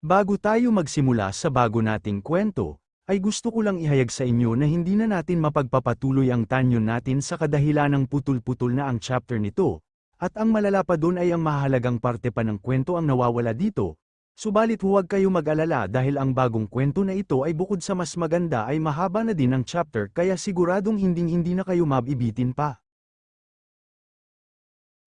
Bago tayo magsimula sa bago nating kwento, ay gusto ko lang ihayag sa inyo na hindi na natin mapagpapatuloy ang tanyon natin sa kadahilanang putol-putol na ang chapter nito, at ang malala pa doon ay ang mahalagang parte pa ng kwento ang nawawala dito. Subalit huwag kayo mag-alala dahil ang bagong kwento na ito ay bukod sa mas maganda ay mahaba na din ang chapter kaya siguradong hinding-hindi na kayo mabibitin pa.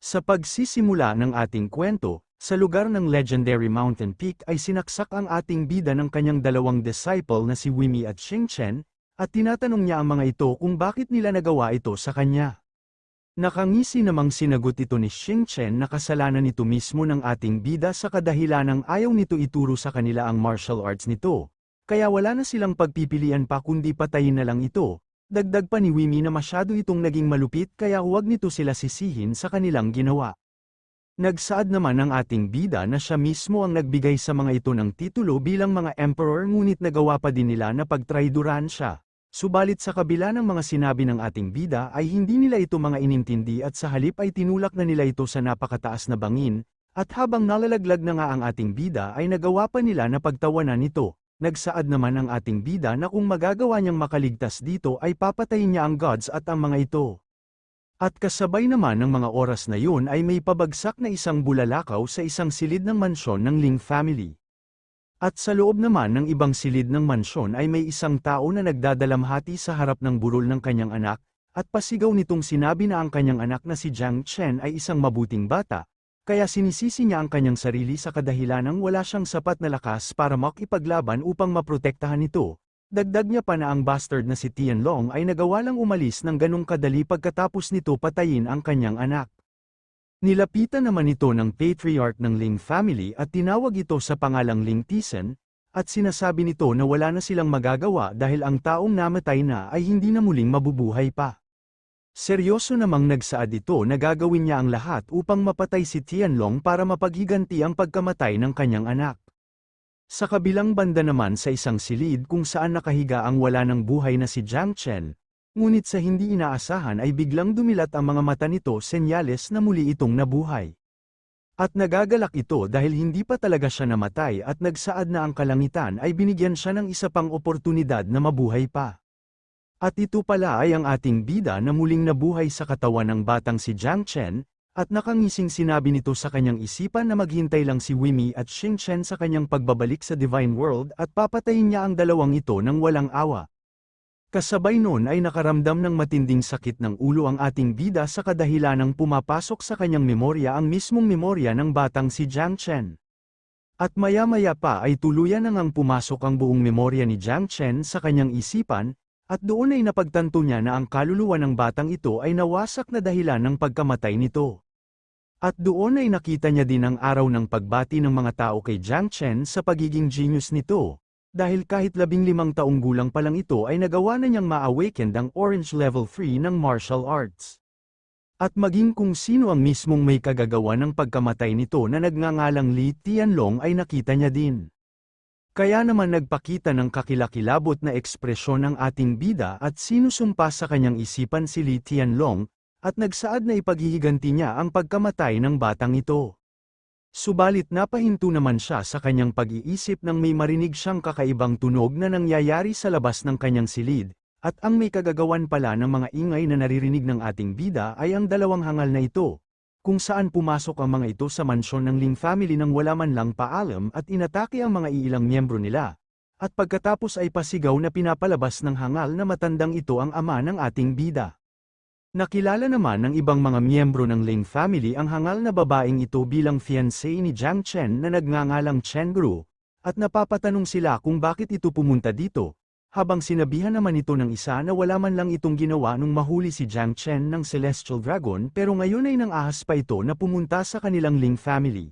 Sa pagsisimula ng ating kwento, sa lugar ng legendary mountain peak ay sinaksak ang ating bida ng kanyang dalawang disciple na si Wimi at Xingchen, at tinatanong niya ang mga ito kung bakit nila nagawa ito sa kanya. Nakangisi namang sinagot ito ni Xingchen na kasalanan nito mismo ng ating bida sa kadahilanang ayaw nito ituro sa kanila ang martial arts nito, kaya wala na silang pagpipilian pa kundi patayin na lang ito. Dagdag pa ni Wimi na masyado itong naging malupit kaya huwag nito sila sisihin sa kanilang ginawa. Nagsaad naman ang ating bida na siya mismo ang nagbigay sa mga ito ng titulo bilang mga emperor ngunit nagawa pa din nila na pagtraiduran siya. Subalit sa kabila ng mga sinabi ng ating bida ay hindi nila ito mga inintindi at sa halip ay tinulak na nila ito sa napakataas na bangin, at habang nalalaglag na nga ang ating bida ay nagawa pa nila na pagtawanan nito. Nagsaad naman ang ating bida na kung magagawa niyang makaligtas dito ay papatayin niya ang gods at ang mga ito. At kasabay naman ng mga oras na yun ay may pabagsak na isang bulalakaw sa isang silid ng mansyon ng Ling family. At sa loob naman ng ibang silid ng mansyon ay may isang tao na nagdadalamhati sa harap ng burol ng kanyang anak, at pasigaw nitong sinabi na ang kanyang anak na si Jiang Chen ay isang mabuting bata. Kaya sinisisi niya ang kanyang sarili sa kadahilanang wala siyang sapat na lakas para makipaglaban upang maprotektahan ito. Dagdag niya pa na ang bastard na si Tianlong ay nagawa lang umalis ng ganong kadali pagkatapos nito patayin ang kanyang anak. Nilapitan naman ito ng patriarch ng Ling family at tinawag ito sa pangalang Ling Tisen, at sinasabi nito na wala na silang magagawa dahil ang taong namatay na ay hindi na muling mabubuhay pa. Seryoso namang nagsaad ito na gagawin niya ang lahat upang mapatay si Tianlong para mapaghiganti ang pagkamatay ng kanyang anak. Sa kabilang banda naman sa isang silid kung saan nakahiga ang wala ng buhay na si Jiang Chen, ngunit sa hindi inaasahan ay biglang dumilat ang mga mata nito senyales na muli itong nabuhay. At nagagalak ito dahil hindi pa talaga siya namatay at nagsaad na ang kalangitan ay binigyan siya ng isa pang oportunidad na mabuhay pa. At ito pala ay ang ating bida na muling nabuhay sa katawan ng batang si Jiang Chen, at nakangising sinabi nito sa kanyang isipan na maghintay lang si Wimi at Xingchen sa kanyang pagbabalik sa Divine World at papatayin niya ang dalawang ito ng walang awa. Kasabay noon ay nakaramdam ng matinding sakit ng ulo ang ating bida sa kadahilanang pumapasok sa kanyang memorya ang mismong memorya ng batang si Jiang Chen. At maya-maya pa ay tuluyan na ngang pumasok ang buong memorya ni Jiang Chen sa kanyang isipan, at doon ay napagtanto niya na ang kaluluwa ng batang ito ay nawasak na dahilan ng pagkamatay nito. At doon ay nakita niya din ang araw ng pagbati ng mga tao kay Jiang Chen sa pagiging genius nito, dahil kahit 15 taong gulang pa lang ito ay nagawa na niyang ma-awaken ang Orange Level 3 ng martial arts. At maging kung sino ang mismong may kagagawa ng pagkamatay nito na nagngangalang Li Tianlong ay nakita niya din. Kaya naman nagpakita ng kakilakilabot na ekspresyon ng ating bida at sinusumpa sa kanyang isipan si Li Tianlong, at nagsaad na ipaghihiganti niya ang pagkamatay ng batang ito. Subalit napahinto naman siya sa kanyang pag-iisip nang may marinig siyang kakaibang tunog na nangyayari sa labas ng kanyang silid, at ang may kagagawan pala ng mga ingay na naririnig ng ating bida ay ang dalawang hangal na ito, kung saan pumasok ang mga ito sa mansyon ng Ling family nang wala man lang paalam at inatake ang mga iilang miyembro nila, at pagkatapos ay pasigaw na pinapalabas ng hangal na matandang ito ang ama ng ating bida. Nakilala naman ng ibang mga miyembro ng Ling family ang hangal na babaeng ito bilang fiancé ni Jiang Chen na nagngangalang Chen Gru, at napapatanong sila kung bakit ito pumunta dito, habang sinabihan naman ito ng isa na wala man lang itong ginawa nung mahuli si Jiang Chen ng Celestial Dragon pero ngayon ay nang-ahas pa ito na pumunta sa kanilang Ling family.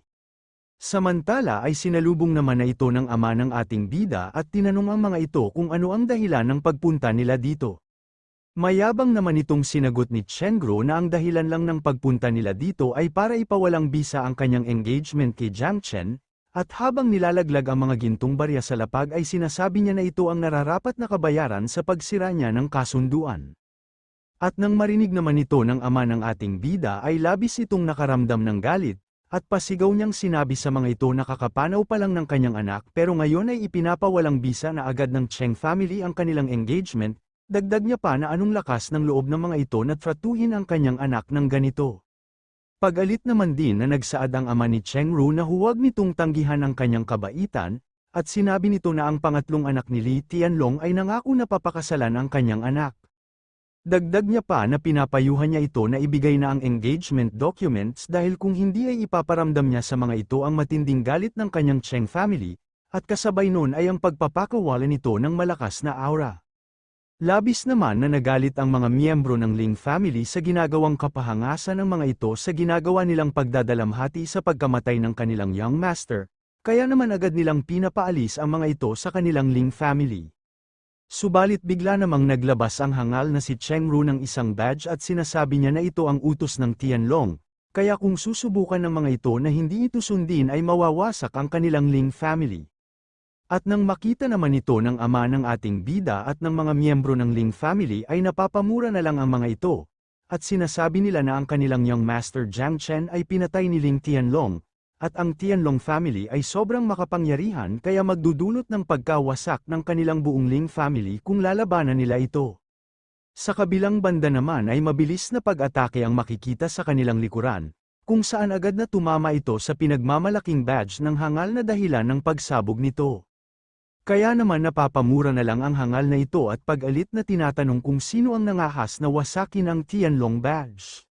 Samantala ay sinalubong naman na ito ng ama ng ating bida at tinanong ang mga ito kung ano ang dahilan ng pagpunta nila dito. Mayabang naman itong sinagot ni Chen Gru na ang dahilan lang ng pagpunta nila dito ay para ipawalang bisa ang kanyang engagement kay Jiang Chen, at habang nilalaglag ang mga gintong barya sa lapag ay sinasabi niya na ito ang nararapat na kabayaran sa pagsira niya ng kasunduan. At nang marinig naman ito ng ama ng ating bida ay labis itong nakaramdam ng galit, At pasigaw niyang sinabi sa mga ito na kakapanaw pa lang ng kanyang anak pero ngayon ay ipinapawalang bisa na agad ng Cheng family ang kanilang engagement, dagdag niya pa na anong lakas ng loob ng mga ito na tratuhin ang kanyang anak ng ganito. Pag-alit naman din na nagsaad ang ama ni Cheng Ru na huwag nitong tanggihan ang kanyang kabaitan, at sinabi nito na ang pangatlong anak ni Li Tianlong ay nangako na papakasalan ang kanyang anak. Dagdag niya pa na pinapayuhan niya ito na ibigay na ang engagement documents dahil kung hindi ay ipaparamdam niya sa mga ito ang matinding galit ng kanyang Cheng family, at kasabay nun ay ang pagpapakawalan nito ng malakas na aura. Labis naman na nagalit ang mga miyembro ng Ling family sa ginagawang kapahangasan ng mga ito sa ginagawa nilang pagdadalamhati sa pagkamatay ng kanilang young master, kaya naman agad nilang pinapaalis ang mga ito sa kanilang Ling family. Subalit bigla namang naglabas ang hangal na si Cheng Ru ng isang badge at sinasabi niya na ito ang utos ng Tianlong, kaya kung susubukan ng mga ito na hindi ito sundin ay mawawasak ang kanilang Ling family. At nang makita naman ito ng ama ng ating bida at ng mga miyembro ng Ling family ay napapamura na lang ang mga ito, at sinasabi nila na ang kanilang young master Jiang Chen ay pinatay ni Ling Tianlong, at ang Tianlong family ay sobrang makapangyarihan kaya magdudulot ng pagkawasak ng kanilang buong Ling family kung lalabanan nila ito. Sa kabilang banda naman ay mabilis na pag-atake ang makikita sa kanilang likuran, kung saan agad na tumama ito sa pinagmamalaking badge ng hangal na dahilan ng pagsabog nito. Kaya naman napapamura na lang ang hangal na ito at pag-alit na tinatanong kung sino ang nangahas na wasakin ang Tianlong badge.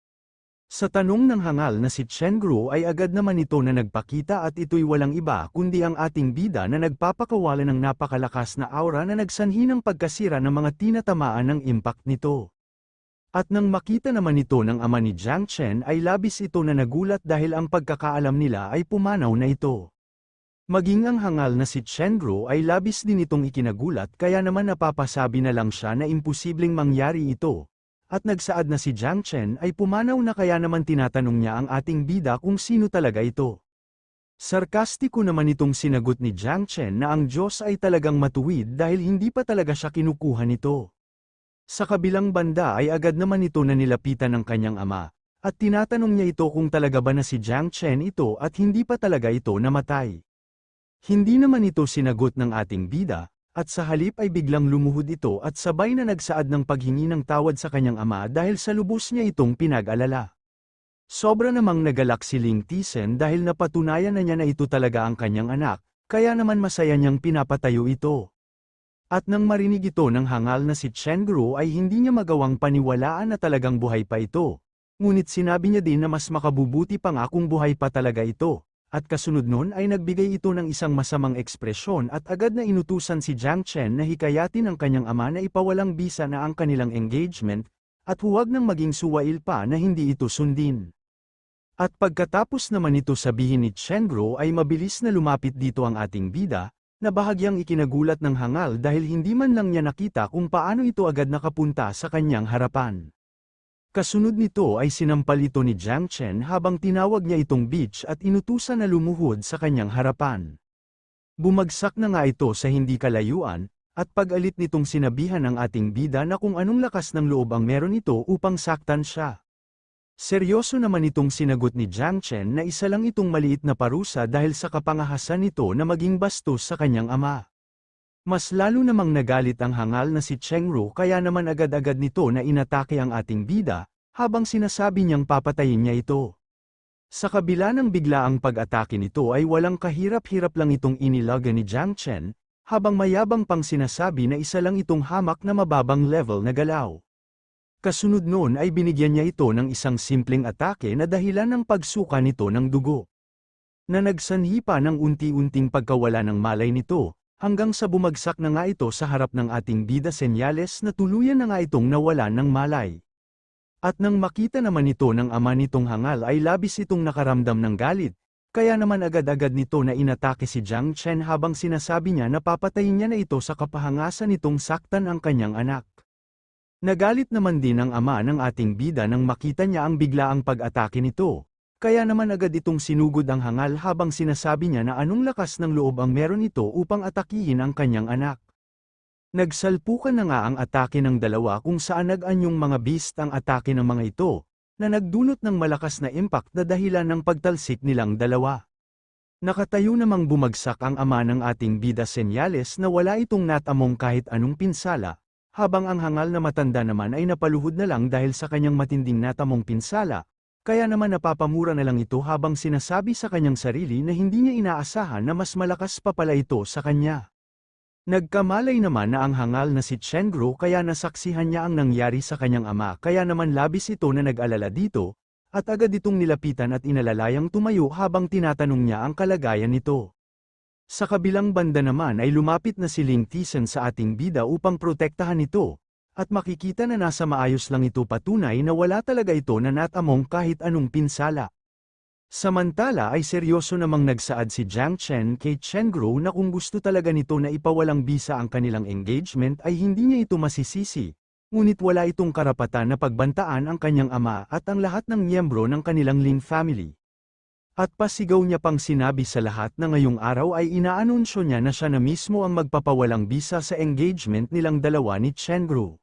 Sa tanong ng hangal na si Chen Gru ay agad naman ito na nagpakita at ito'y walang iba kundi ang ating bida na nagpapakawalan ng napakalakas na aura na nagsanhi ng pagkasira ng mga tinatamaan ng impact nito. At nang makita naman ito ng ama ni Jiang Chen ay labis ito na nagulat dahil ang pagkakaalam nila ay pumanaw na ito. Maging ang hangal na si Chen Gru ay labis din itong ikinagulat kaya naman napapasabi na lang siya na imposibleng mangyari ito. At nagsaad na si Jiang Chen ay pumanaw na kaya naman tinatanong niya ang ating bida kung sino talaga ito. Sarkastiko naman itong sinagot ni Jiang Chen na ang Diyos ay talagang matuwid dahil hindi pa talaga siya kinukuha nito. Sa kabilang banda ay agad naman ito na nilapitan ng kanyang ama, at tinatanong niya ito kung talaga ba na si Jiang Chen ito at hindi pa talaga ito namatay. Hindi naman ito sinagot ng ating bida, at sa halip ay biglang lumuhod ito at sabay na nagsaad ng paghingi ng tawad sa kanyang ama dahil sa lubos niya itong pinag-alala. Sobra namang nagalak si Ling Tisen dahil napatunayan na niya na ito talaga ang kanyang anak, kaya naman masaya niyang pinapatayo ito. At nang marinig ito ng hangal na si Chen Gru ay hindi niya magawang paniwalaan na talagang buhay pa ito. Ngunit sinabi niya din na mas makabubuti pa nga kung buhay pa talaga ito. At kasunod nun ay nagbigay ito ng isang masamang ekspresyon at agad na inutusan si Jiang Chen na hikayatin ang kanyang ama na ipawalang bisa na ang kanilang engagement, at huwag nang maging suwail pa na hindi ito sundin. At pagkatapos naman ito sabihin ni Chen Gru ay mabilis na lumapit dito ang ating bida, na bahagyang ikinagulat ng hangal dahil hindi man lang niya nakita kung paano ito agad nakapunta sa kanyang harapan. Kasunod nito ay sinampal ito ni Jiang Chen habang tinawag niya itong bitch at inutusan na lumuhod sa kanyang harapan. Bumagsak na nga ito sa hindi kalayuan, at pag-alit nitong sinabihan ang ating bida na kung anong lakas ng loob ang meron ito upang saktan siya. Seryoso naman itong sinagot ni Jiang Chen na isa lang itong maliit na parusa dahil sa kapangahasan nito na maging bastos sa kanyang ama. Mas lalo namang nagalit ang hangal na si Cheng Ru kaya naman agad-agad nito na inatake ang ating bida, habang sinasabi niyang papatayin niya ito. Sa kabila ng biglaang pag-atake nito ay walang kahirap-hirap lang itong inilaga ni Jiang Chen, habang mayabang pang sinasabi na isa lang itong hamak na mababang level na galaw. Kasunod noon ay binigyan niya ito ng isang simpleng atake na dahilan ng pagsuka nito ng dugo. Na nagsanhi pa ng unti-unting pagkawala ng malay nito, hanggang sa bumagsak na nga ito sa harap ng ating bida senyales na tuluyan na nga itong nawalan ng malay. At nang makita naman ito ng ama nitong hangal ay labis itong nakaramdam ng galit, kaya naman agad-agad nito na inatake si Jiang Chen habang sinasabi niya na papatayin niya na ito sa kapahangasan nitong saktan ang kanyang anak. Nagalit naman din ang ama ng ating bida nang makita niya ang biglaang pag-atake nito. Kaya naman agad itong sinugod ang hangal habang sinasabi niya na anong lakas ng loob ang meron ito upang atakihin ang kanyang anak. Nagsalpukan na nga ang atake ng dalawa kung saan nag-anyong mga beast ang atake ng mga ito, na nagdulot ng malakas na impact na dahilan ng pagtalsik nilang dalawa. Nakatayo namang bumagsak ang ama ng ating bida senyales na wala itong natamong kahit anong pinsala, habang ang hangal na matanda naman ay napaluhod na lang dahil sa kanyang matinding natamong pinsala, kaya naman napapamura na lang ito habang sinasabi sa kanyang sarili na hindi niya inaasahan na mas malakas pa pala ito sa kanya. Nagkamalay naman na ang hangal na si Chengro kaya nasaksihan niya ang nangyari sa kanyang ama kaya naman labis ito na nag-alala dito, at agad itong nilapitan at inalalayang tumayo habang tinatanong niya ang kalagayan nito. Sa kabilang banda naman ay lumapit na si Ling Tisen sa ating bida upang protektahan ito, at makikita na nasa maayos lang ito patunay na wala talaga ito na natamong kahit anong pinsala. Samantala ay seryoso namang nagsaad si Jiang Chen kay Chengro na kung gusto talaga nito na ipawalang bisa ang kanilang engagement ay hindi niya ito masisisi, ngunit wala itong karapatan na pagbantaan ang kanyang ama at ang lahat ng miyembro ng kanilang Ling family. At pasigaw niya pang sinabi sa lahat na ngayong araw ay inaanunsyo niya na siya na mismo ang magpapawalang bisa sa engagement nilang dalawa ni Chengro.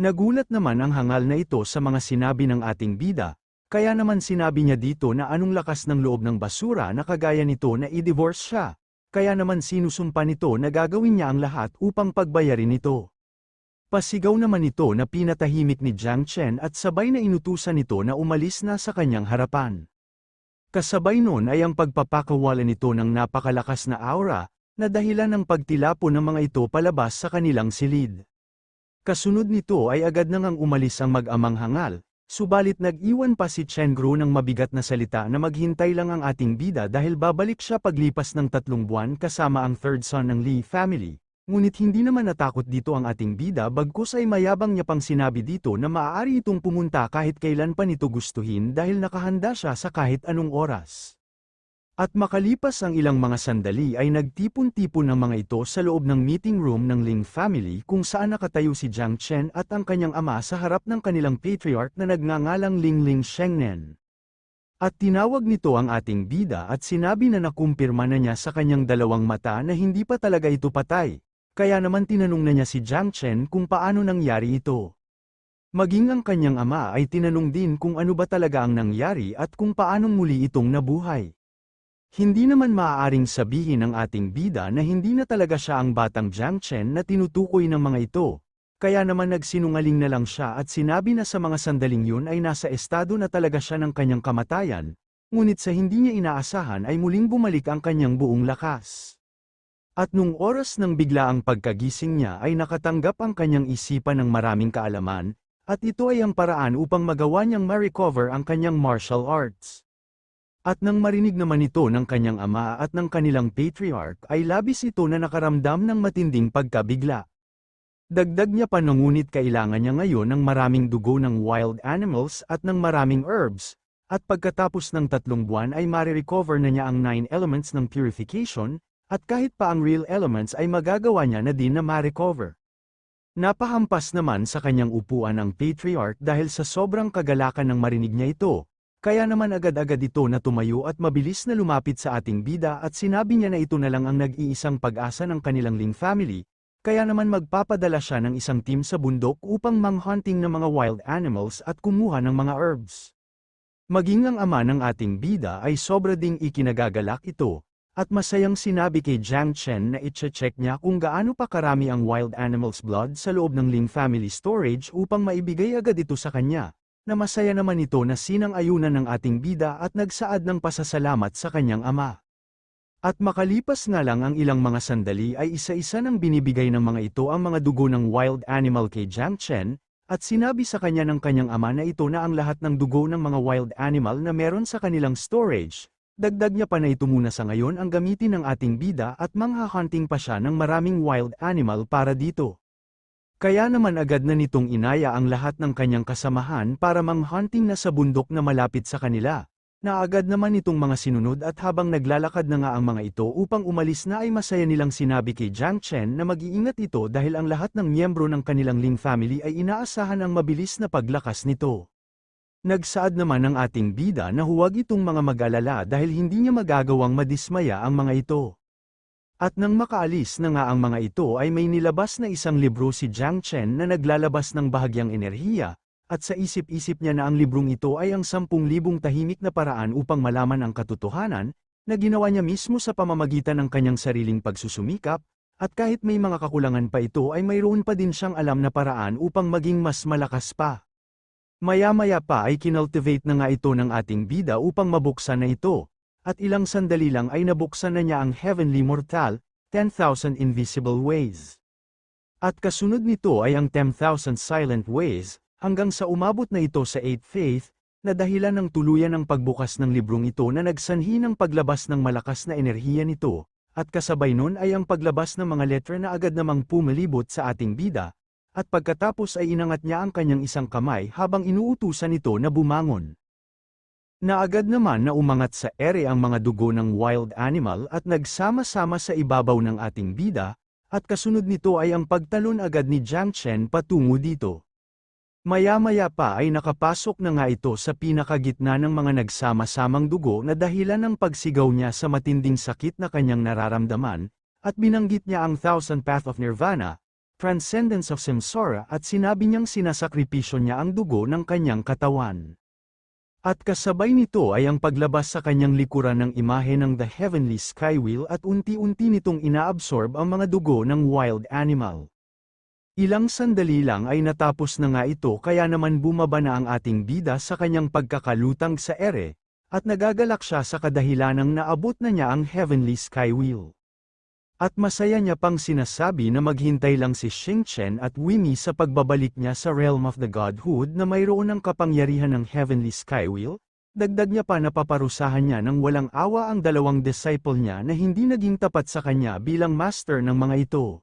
Nagulat naman ang hangal na ito sa mga sinabi ng ating bida. Kaya naman sinabi niya dito na anong lakas ng loob ng basura na kagaya nito na i-divorce siya, kaya naman sinusumpa nito na gagawin niya ang lahat upang pagbayarin ito. Pasigaw naman ito na pinatahimik ni Jiang Chen at sabay na inutusan nito na umalis na sa kanyang harapan. Kasabay nun ay ang pagpapakawala nito ng napakalakas na aura, na dahilan ng pagtilapo ng mga ito palabas sa kanilang silid. Kasunod nito ay agad nang umalis ang mag-amang hangal. Subalit nag-iwan pa si Chengro ng mabigat na salita na maghintay lang ang ating bida dahil babalik siya paglipas ng 3 buwan kasama ang third son ng Li family. Ngunit hindi naman natakot dito ang ating bida bagkus ay mayabang niya pang sinabi dito na maaari itong pumunta kahit kailan pa nito gustuhin dahil nakahanda siya sa kahit anong oras. At makalipas ang ilang mga sandali ay nagtipon-tipon ang mga ito sa loob ng meeting room ng Ling family kung saan nakatayo si Jiang Chen at ang kanyang ama sa harap ng kanilang patriarch na nagngangalang Ling Shengnen. At tinawag nito ang ating bida at sinabi na nakumpirma na niya sa kanyang dalawang mata na hindi pa talaga ito patay, kaya naman tinanong na niya si Jiang Chen kung paano nangyari ito. Maging ang kanyang ama ay tinanong din kung ano ba talaga ang nangyari at kung paanong muli itong nabuhay. Hindi naman maaaring sabihin ng ating bida na hindi na talaga siya ang batang Jiang Chen na tinutukoy ng mga ito, kaya naman nagsinungaling na lang siya at sinabi na sa mga sandaling yun ay nasa estado na talaga siya ng kanyang kamatayan, ngunit sa hindi niya inaasahan ay muling bumalik ang kanyang buong lakas. At nung oras ng biglaang pagkagising niya ay nakatanggap ang kanyang isipan ng maraming kaalaman, at ito ay ang paraan upang magawa niyang ma-recover ang kanyang martial arts. At nang marinig naman ito ng kanyang ama at ng kanilang patriarch ay labis ito na nakaramdam ng matinding pagkabigla. Dagdag niya pa na ngunit kailangan niya ngayon ng maraming dugo ng wild animals at ng maraming herbs, at pagkatapos ng 3 buwan ay marirecover na niya ang 9 elements ng purification, at kahit pa ang real elements ay magagawa niya na din na ma-recover. Napahampas naman sa kanyang upuan ang patriarch dahil sa sobrang kagalakan ng marinig niya ito. Kaya naman agad-agad ito na tumayo at mabilis na lumapit sa ating bida at sinabi niya na ito na lang ang nag-iisang pag-asa ng kanilang Ling family, kaya naman magpapadala siya ng isang team sa bundok upang manghunting ng mga wild animals at kumuha ng mga herbs. Maging ang ama ng ating bida ay sobra ding ikinagagalak ito, at masayang sinabi kay Jiang Chen na i-check niya kung gaano pa karami ang wild animals blood sa loob ng Ling family storage upang maibigay agad ito sa kanya. Na masaya naman ito na sinang-ayunan ng ating bida at nagsaad ng pasasalamat sa kanyang ama. At makalipas nga lang ang ilang mga sandali ay isa-isa nang binibigay ng mga ito ang mga dugo ng wild animal kay Jiang Chen, at sinabi sa kanya ng kanyang ama na ito na ang lahat ng dugo ng mga wild animal na meron sa kanilang storage. Dagdag niya pa na ito muna sa ngayon ang gamitin ng ating bida at manghahunting pa siya ng maraming wild animal para dito. Kaya naman agad na nitong inaya ang lahat ng kanyang kasamahan para manghunting na sa bundok na malapit sa kanila, na agad naman itong mga sinunod at habang naglalakad na nga ang mga ito upang umalis na ay masaya nilang sinabi kay Jiang Chen na mag-iingat ito dahil ang lahat ng miyembro ng kanilang Ling family ay inaasahan ang mabilis na paglakas nito. Nagsaad naman ng ating bida na huwag itong mga mag-alala dahil hindi niya magagawang madismaya ang mga ito. At nang makaalis na nga ang mga ito ay may nilabas na isang libro si Jiang Chen na naglalabas ng bahagyang enerhiya, at sa isip-isip niya na ang librong ito ay ang 10,000 tahimik na paraan upang malaman ang katotohanan, na ginawa niya mismo sa pamamagitan ng kanyang sariling pagsusumikap, at kahit may mga kakulangan pa ito ay mayroon pa din siyang alam na paraan upang maging mas malakas pa. Maya-maya pa ay kinultivate na nga ito ng ating bida upang mabuksan na ito, at ilang sandali lang ay nabuksan na niya ang Heavenly Mortal, 10,000 Invisible Ways. At kasunod nito ay ang 10,000 Silent Ways, hanggang sa umabot na ito sa 8th Faith, na dahilan ng tuluyan ng pagbukas ng librong ito na nagsanhi ng paglabas ng malakas na enerhiya nito, at kasabay nun ay ang paglabas ng mga letra na agad namang pumalibot sa ating bida, at pagkatapos ay inangat niya ang kanyang isang kamay habang inuutusan ito na bumangon. Naagad naman na umangat sa ere ang mga dugo ng wild animal at nagsama-sama sa ibabaw ng ating bida, at kasunod nito ay ang pagtalon agad ni Jiang Chen patungo dito. Maya-maya pa ay nakapasok na nga ito sa pinakagitna ng mga nagsama-samang dugo na dahilan ng pagsigaw niya sa matinding sakit na kanyang nararamdaman, at binanggit niya ang Thousand Path of Nirvana, Transcendence of Samsara at sinabi niyang sinasakripisyo niya ang dugo ng kanyang katawan. At kasabay nito ay ang paglabas sa kanyang likuran ng imahe ng The Heavenly Skywheel at unti-unti nitong inaabsorb ang mga dugo ng wild animal. Ilang sandali lang ay natapos na nga ito kaya naman bumaba na ang ating bida sa kanyang pagkakalutang sa ere, at nagagalak siya sa kadahilanang naabot na niya ang Heavenly Skywheel. At masaya niya pang sinasabi na maghintay lang si Xingchen at Wimi sa pagbabalik niya sa Realm of the Godhood na mayroon ng kapangyarihan ng Heavenly Skywheel. Dagdag niya pa na paparusahan niya ng walang awa ang dalawang disciple niya na hindi naging tapat sa kanya bilang master ng mga ito.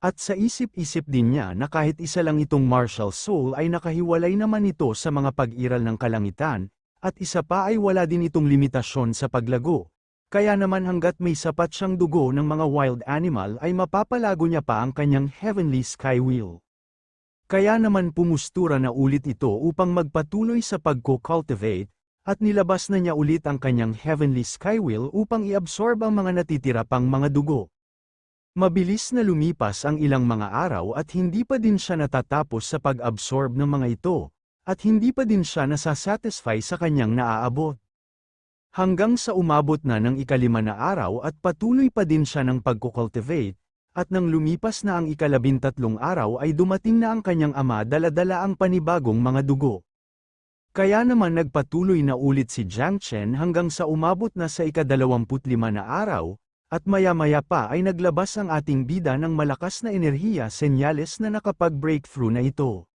At sa isip-isip din niya na kahit isa lang itong martial soul ay nakahiwalay naman ito sa mga pag-iral ng kalangitan, at isa pa ay wala din itong limitasyon sa paglago. Kaya naman hanggat may sapat siyang dugo ng mga wild animal ay mapapalago niya pa ang kanyang Heavenly Skywheel. Kaya naman pumustura na ulit ito upang magpatuloy sa pagko-cultivate, at nilabas na niya ulit ang kanyang Heavenly Skywheel upang i-absorb ang mga natitira pang mga dugo. Mabilis na lumipas ang ilang mga araw at hindi pa din siya natatapos sa pag-absorb ng mga ito, at hindi pa din siya nasasatisfy sa kanyang naaabot. Hanggang sa umabot na ng ika-5 na araw at patuloy pa din siya ng pagkukultivate, at nang lumipas na ang ika-13 araw ay dumating na ang kanyang ama dala-dala ang panibagong mga dugo. Kaya naman nagpatuloy na ulit si Jiang Chen hanggang sa umabot na sa ika-25 na araw, at maya-maya pa ay naglabas ang ating bida ng malakas na enerhiya senyales na nakapag-breakthrough na ito.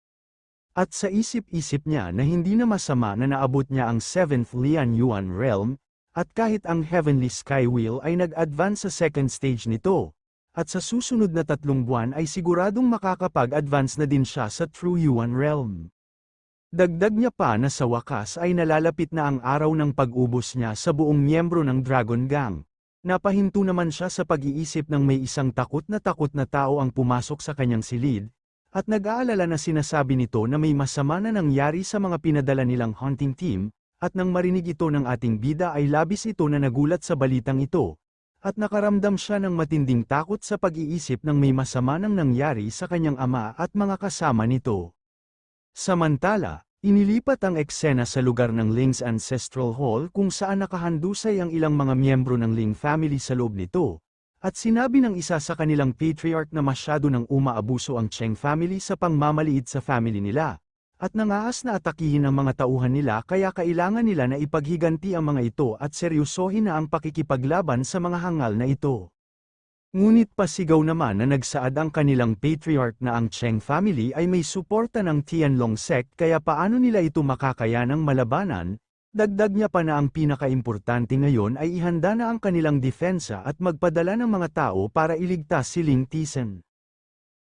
At sa isip-isip niya na hindi na masama na naabot niya ang 7th Lian Yuan Realm, at kahit ang Heavenly Skywheel ay nag-advance sa second stage nito, at sa susunod na 3 buwan ay siguradong makakapag-advance na din siya sa True Yuan Realm. Dagdag niya pa na sa wakas ay nalalapit na ang araw ng pag-ubos niya sa buong miyembro ng Dragon Gang. Napahinto naman siya sa pag-iisip ng may isang takot na tao ang pumasok sa kanyang silid, at nag-aalala na sinasabi nito na may masama na nangyari sa mga pinadala nilang hunting team, at nang marinig ito ng ating bida ay labis ito na nagulat sa balitang ito, at nakaramdam siya ng matinding takot sa pag-iisip ng may masama nang nangyari sa kanyang ama at mga kasama nito. Samantala, inilipat ang eksena sa lugar ng Ling's Ancestral Hall kung saan nakahandusay ang ilang mga miyembro ng Ling family sa loob nito. At sinabi ng isa sa kanilang patriarch na masyado nang umaabuso ang Cheng family sa pangmamaliit sa family nila, at nangaas na atakihin ang mga tauhan nila kaya kailangan nila na ipaghiganti ang mga ito at seryosohin na ang pakikipaglaban sa mga hangal na ito. Ngunit pasigaw naman na nagsaad ang kanilang patriarch na ang Cheng family ay may suporta ng Tianlong sect kaya paano nila ito makakayanang malabanan. Dagdag niya pa na ang pinakaimportante ngayon ay ihanda na ang kanilang depensa at magpadala ng mga tao para iligtas si Ling Tisen.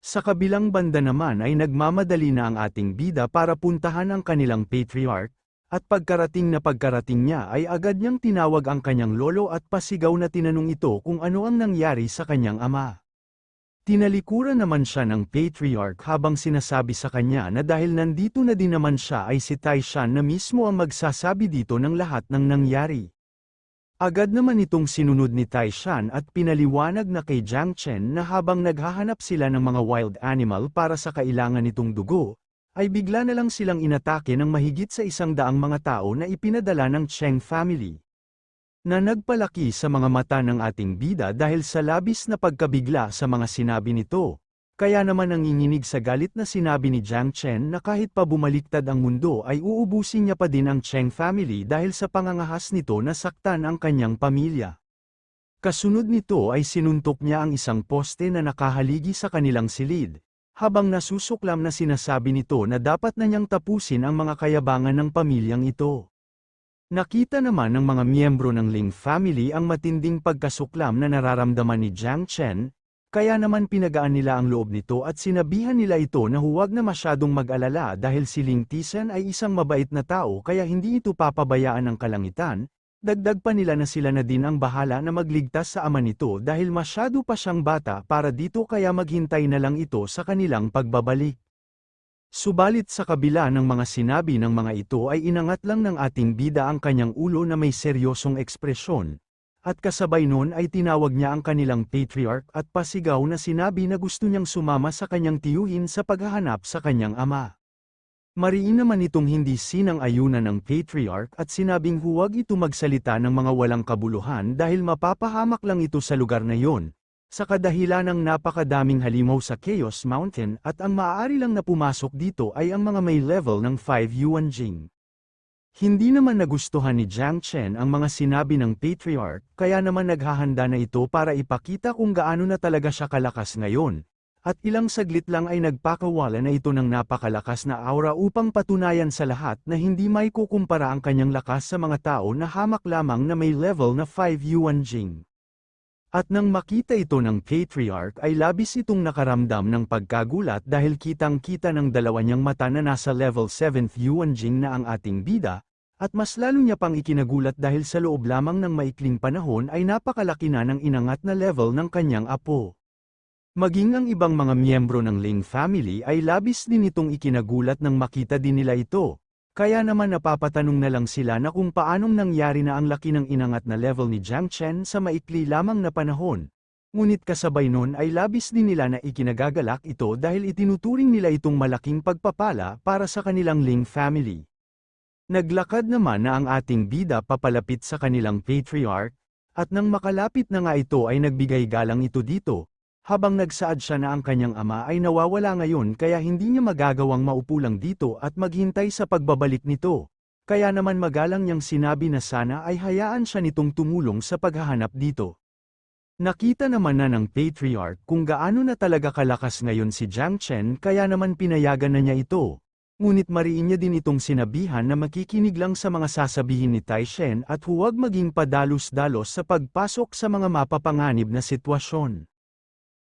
Sa kabilang banda naman ay nagmamadali na ang ating bida para puntahan ang kanilang patriarch, at pagkarating niya ay agad niyang tinawag ang kanyang lolo at pasigaw na tinanong ito kung ano ang nangyari sa kanyang ama. Tinalikuran naman siya ng patriarch habang sinasabi sa kanya na dahil nandito na din naman siya ay si Taishan na mismo ang magsasabi dito ng lahat ng nangyari. Agad naman itong sinunod ni Taishan at pinaliwanag na kay Jiang Chen na habang naghahanap sila ng mga wild animal para sa kailangan nitong dugo, ay bigla na lang silang inatake ng mahigit sa 100 mga tao na ipinadala ng Cheng family. Na nagpalaki sa mga mata ng ating bida dahil sa labis na pagkabigla sa mga sinabi nito. Kaya naman nanginginig sa galit na sinabi ni Jiang Chen na kahit pa bumaliktad ang mundo ay uubusin niya pa din ang Cheng family dahil sa pangangahas nito na saktan ang kanyang pamilya. Kasunod nito ay sinuntok niya ang isang poste na nakahaligi sa kanilang silid, habang nasusuklam na sinasabi nito na dapat na niyang tapusin ang mga kayabangan ng pamilyang ito. Nakita naman ng mga miyembro ng Ling family ang matinding pagkasuklam na nararamdaman ni Jiang Chen, kaya naman pinagaan nila ang loob nito at sinabihan nila ito na huwag na masyadong mag-alala dahil si Ling Tisen ay isang mabait na tao kaya hindi ito papabayaan ng kalangitan, dagdag pa nila na sila na din ang bahala na magligtas sa ama nito dahil masyado pa siyang bata para dito kaya maghintay na lang ito sa kanilang pagbabalik. Subalit sa kabila ng mga sinabi ng mga ito ay inangat lang ng ating bida ang kanyang ulo na may seryosong ekspresyon. At kasabay nun ay tinawag niya ang kanilang patriarch at pasigaw na sinabi na gusto niyang sumama sa kanyang tiyuhin sa paghahanap sa kanyang ama. Mariin naman itong hindi sinang-ayunan ng patriarch at sinabing huwag ito magsalita ng mga walang kabuluhan dahil mapapahamak lang ito sa lugar na yon, sa kadahilan ng napakadaming halimaw sa Chaos Mountain at ang maaari lang na pumasok dito ay ang mga may level ng 5 Yuanjing. Hindi naman nagustuhan ni Jiang Chen ang mga sinabi ng patriarch, kaya naman naghahanda na ito para ipakita kung gaano na talaga siya kalakas ngayon. At ilang saglit lang ay nagpakawala na ito ng napakalakas na aura upang patunayan sa lahat na hindi may kukumpara ang kanyang lakas sa mga tao na hamak lamang na may level na 5 Yuanjing. At nang makita ito ng patriarch ay labis itong nakaramdam ng pagkagulat dahil kitang-kita ng dalawa niyang mata na nasa level 7th Yuanjing na ang ating bida, at mas lalo niya pang ikinagulat dahil sa loob lamang ng maikling panahon ay napakalaki na ng inangat na level ng kanyang apo. Maging ang ibang mga miyembro ng Ling family ay labis din itong ikinagulat nang makita din nila ito. Kaya naman napapatanong na lang sila na kung paanong nangyari na ang laki ng inangat na level ni Jiang Chen sa maikli lamang na panahon. Ngunit kasabay nun ay labis din nila na ikinagagalak ito dahil itinuturing nila itong malaking pagpapala para sa kanilang Ling family. Naglakad naman na ang ating bida papalapit sa kanilang patriarch, at nang makalapit na nga ito ay nagbigay galang ito dito, habang nagsaad siya na ang kanyang ama ay nawawala ngayon kaya hindi niya magagawang maupo lang dito at maghintay sa pagbabalik nito. Kaya naman magalang niyang sinabi na sana ay hayaan siya nitong tumulong sa paghahanap dito. Nakita naman na ng patriarch kung gaano na talaga kalakas ngayon si Jiang Chen kaya naman pinayagan na niya ito. Ngunit mariin niya din itong sinabihan na makikinig lang sa mga sasabihin ni Tai Shen at huwag maging padalos-dalos sa pagpasok sa mga mapapanganib na sitwasyon.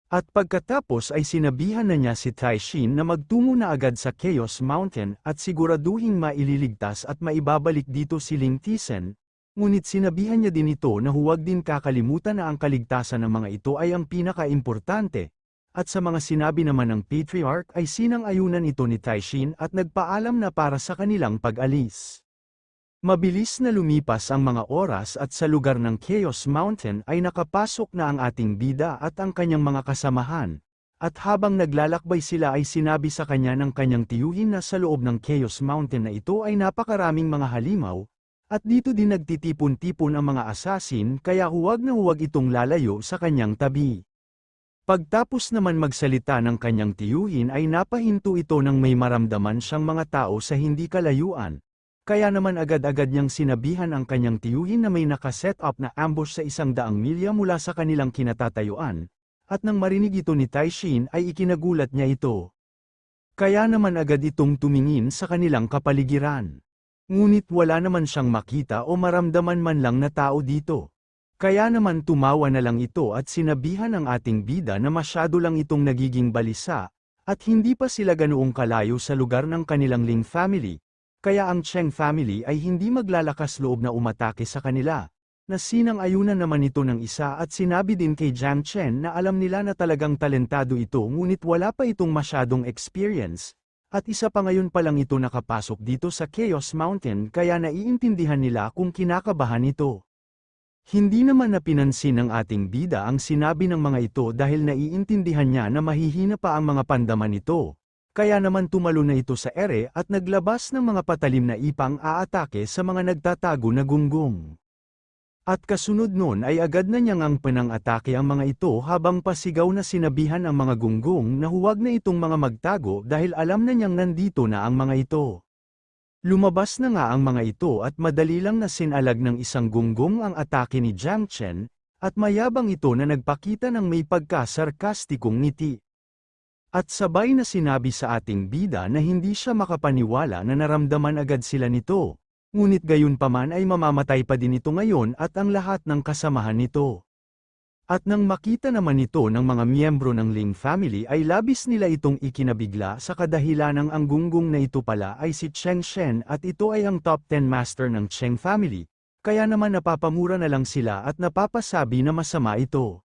At pagkatapos ay sinabihan na niya si Tai Shen na magtungo na agad sa Chaos Mountain at siguraduhing maililigtas at maibabalik dito si Ling Tisen, ngunit sinabihan niya din ito na huwag din kakalimutan na ang kaligtasan ng mga ito ay ang pinaka-importante. At sa mga sinabi naman ng patriarch ay sinang-ayunan ito ni Tai Shen at nagpaalam na para sa kanilang pag-alis. Mabilis na lumipas ang mga oras at sa lugar ng Chaos Mountain ay nakapasok na ang ating bida at ang kanyang mga kasamahan. At habang naglalakbay sila ay sinabi sa kanya ng kanyang tiyuhin na sa loob ng Chaos Mountain na ito ay napakaraming mga halimaw, at dito din nagtitipon-tipon ang mga assassin kaya huwag na huwag itong lalayo sa kanyang tabi. Pagtapos naman magsalita ng kanyang tiyuhin ay napahinto ito nang may maramdaman siyang mga tao sa hindi kalayuan. Kaya naman agad-agad niyang sinabihan ang kanyang tiyuhin na may nakaset up na ambush sa 100 milya mula sa kanilang kinatatayuan, at nang marinig ito ni Tai Shen ay ikinagulat niya ito. Kaya naman agad itong tumingin sa kanilang kapaligiran. Ngunit wala naman siyang makita o maramdaman man lang na tao dito. Kaya naman tumawa na lang ito at sinabihan ang ating bida na masyado lang itong nagiging balisa, at hindi pa sila ganoong kalayo sa lugar ng kanilang Ling family, kaya ang Cheng family ay hindi maglalakas loob na umatake sa kanila. Na sinang-ayunan naman ito ng isa at sinabi din kay Jiang Chen na alam nila na talagang talentado ito ngunit wala pa itong masyadong experience, at isa pa ngayon pa lang ito nakapasok dito sa Chaos Mountain kaya naiintindihan nila kung kinakabahan ito. Hindi naman napinansin ng ating bida ang sinabi ng mga ito dahil naiintindihan niya na mahihina pa ang mga pandaman nito. Kaya naman tumalo na ito sa ere at naglabas ng mga patalim na ipang aatake sa mga nagtatago na gunggong. At kasunod nun ay agad na niyang ang panang-atake ang mga ito habang pasigaw na sinabihan ang mga gunggong na huwag na itong mga magtago dahil alam na niyang nandito na ang mga ito. Lumabas na nga ang mga ito at madali lang na sinalag ng isang gunggong ang atake ni Jiang Chen, at mayabang ito na nagpakita ng may pagka-sarkastikong ngiti. At sabay na sinabi sa ating bida na hindi siya makapaniwala na naramdaman agad sila nito. Ngunit gayunpaman ay mamamatay pa din ito ngayon at ang lahat ng kasamahan nito. At nang makita naman ito ng mga miyembro ng Ling family ay labis nila itong ikinabigla sa kadahilanang ang gunggong na ito pala ay si Cheng Shen at ito ay ang top 10 master ng Cheng family, kaya naman napapamura na lang sila at napapasabi na masama ito.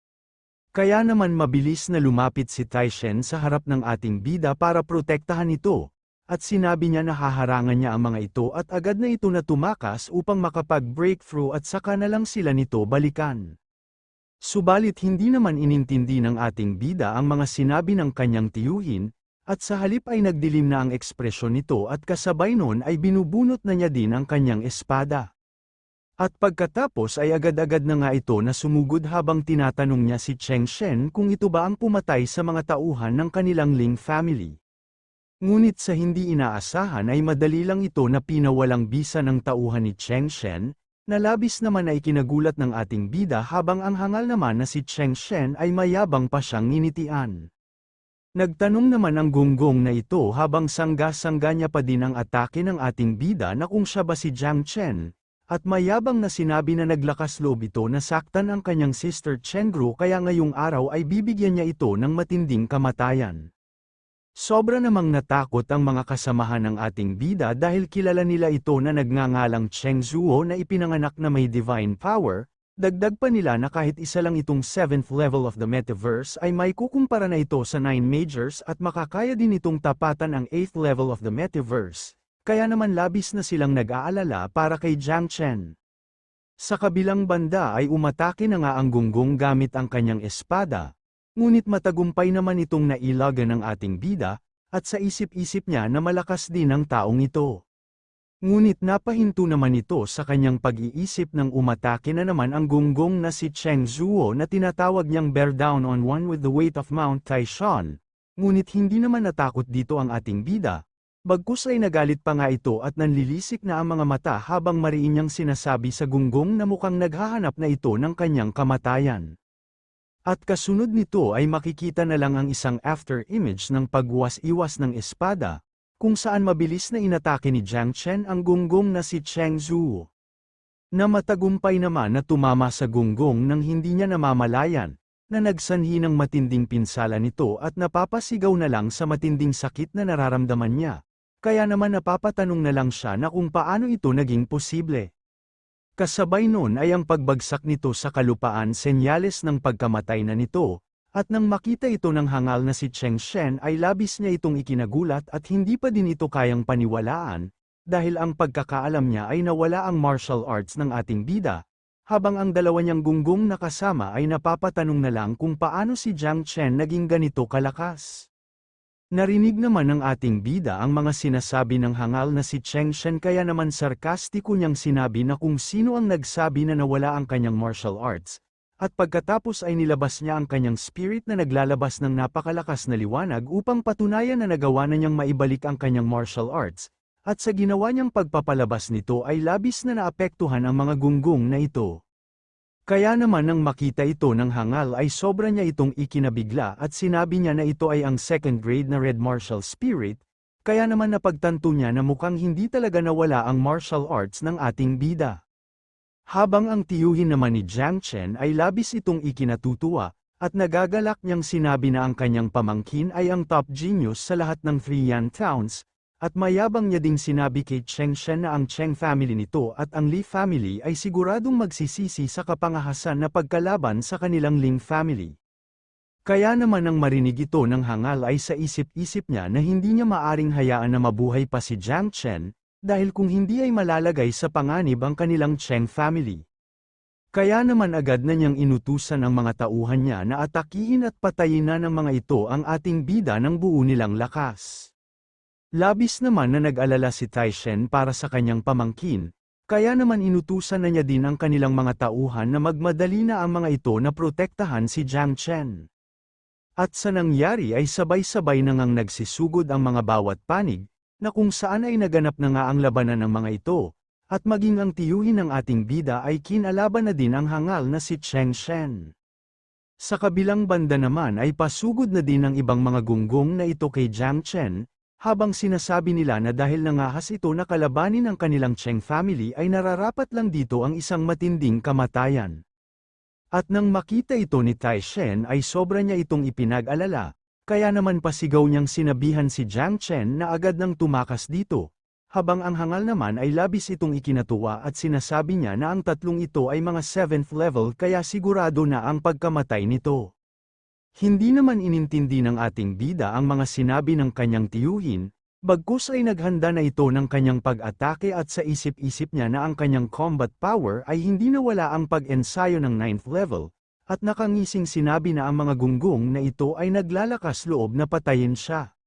Kaya naman mabilis na lumapit si Tai Shen sa harap ng ating bida para protektahan ito. At sinabi niya na haharangan niya ang mga ito at agad na ito na tumakas upang makapag-breakthrough at saka na lang sila nito balikan. Subalit hindi naman inintindi ng ating bida ang mga sinabi ng kanyang tiyuhin, at sa halip ay nagdilim na ang ekspresyon nito at kasabay nun ay binubunot na niya din ang kanyang espada. At pagkatapos ay agad-agad na nga ito na sumugod habang tinatanong niya si Cheng Shen kung ito ba ang pumatay sa mga tauhan ng kanilang Ling family. Ngunit sa hindi inaasahan ay madali lang ito na pinawalang bisa ng tauhan ni Cheng Shen, na labis naman ay kinagulat ng ating bida habang ang hangal naman na si Cheng Shen ay mayabang pa siyang nginitian. Nagtanong naman ang gunggong na ito habang sangga-sangga niya pa din ang atake ng ating bida na kung siya ba si Jiang Chen, at mayabang na sinabi na naglakas loob ito na saktan ang kanyang sister Chengru kaya ngayong araw ay bibigyan niya ito ng matinding kamatayan. Sobra namang natakot ang mga kasamahan ng ating bida dahil kilala nila ito na nagngangalang Cheng Zuo na ipinanganak na may divine power, dagdag pa nila na kahit isa lang itong 7th level of the metaverse ay may kukumpara na ito sa 9 majors at makakaya din itong tapatan ang 8th level of the metaverse, kaya naman labis na silang nag-aalala para kay Jiang Chen. Sa kabilang banda ay umatake na nga ang gunggong gamit ang kanyang espada. Ngunit matagumpay naman itong nailagan ng ating bida, at sa isip-isip niya na malakas din ang taong ito. Ngunit napahinto naman ito sa kanyang pag-iisip nang umatake na naman ang gunggong na si Cheng Zuo na tinatawag niyang bear down on one with the weight of Mount Taishan. Ngunit hindi naman natakot dito ang ating bida. Bagkus ay nagalit pa nga ito at nanlilisik na ang mga mata habang mariin niyang sinasabi sa gunggong na mukhang naghahanap na ito ng kanyang kamatayan. At kasunod nito ay makikita na lang ang isang after image ng pagwas-iwas ng espada, kung saan mabilis na inatake ni Jiang Chen ang gunggong na si Cheng Zuo. Na matagumpay naman na tumama sa gunggong nang hindi niya namamalayan, na nagsanhi ng matinding pinsala nito at napapasigaw na lang sa matinding sakit na nararamdaman niya, kaya naman napapatanong na lang siya na kung paano ito naging posible. Kasabay nun ay ang pagbagsak nito sa kalupaan senyales ng pagkamatay na nito, at nang makita ito ng hangal na si Cheng Shen ay labis niya itong ikinagulat at hindi pa din ito kayang paniwalaan, dahil ang pagkakaalam niya ay nawala ang martial arts ng ating bida, habang ang dalawa niyang gunggong na kasama ay napapatanong na lang kung paano si Jiang Chen naging ganito kalakas. Narinig naman ng ating bida ang mga sinasabi ng hangal na si Cheng Shen kaya naman sarkastiko niyang sinabi na kung sino ang nagsabi na nawala ang kanyang martial arts, at pagkatapos ay nilabas niya ang kanyang spirit na naglalabas ng napakalakas na liwanag upang patunayan na nagawa na niyang maibalik ang kanyang martial arts, at sa ginawa niyang pagpapalabas nito ay labis na naapektuhan ang mga gunggong na ito. Kaya naman nang makita ito ng hangal ay sobra niya itong ikinabigla at sinabi niya na ito ay ang second grade na red martial spirit, kaya naman napagtanto niya na mukhang hindi talaga nawala ang martial arts ng ating bida. Habang ang tiyuhin naman ni Jiang Chen ay labis itong ikinatutuwa, at nagagalak niyang sinabi na ang kanyang pamangkin ay ang top genius sa lahat ng Threeyan towns, at mayabang niya ding sinabi kay Cheng Shen na ang Cheng family nito at ang Li family ay siguradong magsisisi sa kapangahasan na pagkalaban sa kanilang Ling family. Kaya naman nang marinig ito ng hangal ay sa isip-isip niya na hindi niya maaring hayaan na mabuhay pa si Jiang Chen, dahil kung hindi ay malalagay sa panganib ang kanilang Cheng family. Kaya naman agad na niyang inutusan ang mga tauhan niya na atakihin at patayin na ng mga ito ang ating bida ng buo nilang lakas. Labis naman na nag-alala si Taishen para sa kanyang pamangkin, kaya naman inutusan na niya din ang kanilang mga tauhan na magmadali na ang mga ito na protektahan si Jiang Chen. At sa nangyari ay sabay-sabay na ngang nagsisugod ang mga bawat panig, na kung saan ay naganap na nga ang labanan ng mga ito, at maging ang tiyuhin ng ating bida ay kinalaban na din ang hangal na si Cheng Shen. Sa kabilang banda naman ay pasugod na din ng ibang mga gunggong na ito kay Jiang Chen, habang sinasabi nila na dahil nangahas ito na kalabanin ang kanilang Cheng family ay nararapat lang dito ang isang matinding kamatayan. At nang makita ito ni Taishen ay sobra niya itong ipinag-alala, kaya naman pasigaw niyang sinabihan si Jiang Chen na agad nang tumakas dito, habang ang hangal naman ay labis itong ikinatuwa at sinasabi niya na ang tatlong ito ay mga 7th level kaya sigurado na ang pagkamatay nito. Hindi naman inintindi ng ating bida ang mga sinabi ng kanyang tiyuhin, bagkus ay naghanda na ito ng kanyang pag-atake at sa isip-isip niya na ang kanyang combat power ay hindi nawala ang pag-ensayo ng 9th level, at nakangising sinabi na ang mga gunggong na ito ay naglalakas loob na patayin siya.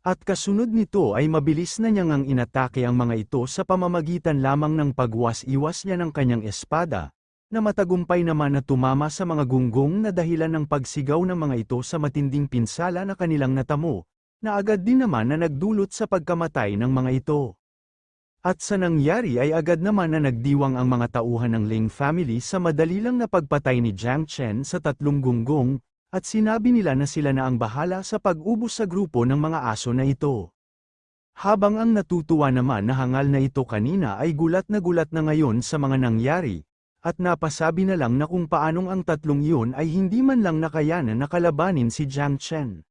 At kasunod nito ay mabilis na niya ngang inatake ang mga ito sa pamamagitan lamang ng pagwas-iwas niya ng kanyang espada, na matagumpay naman na tumama sa mga gunggong na dahilan ng pagsigaw ng mga ito sa matinding pinsala na kanilang natamo, na agad din naman na nagdulot sa pagkamatay ng mga ito. At sa nangyari ay agad naman na nagdiwang ang mga tauhan ng Ling family sa madali lang na pagpatay ni Jiang Chen sa tatlong gunggong, at sinabi nila na sila na ang bahala sa pag-ubos sa grupo ng mga aso na ito. Habang ang natutuwa naman na hangal na ito kanina ay gulat na ngayon sa mga nangyari, at napasabi na lang na kung paanong ang tatlong iyon ay hindi man lang nakayanan na kalabanin si Jiang Chen.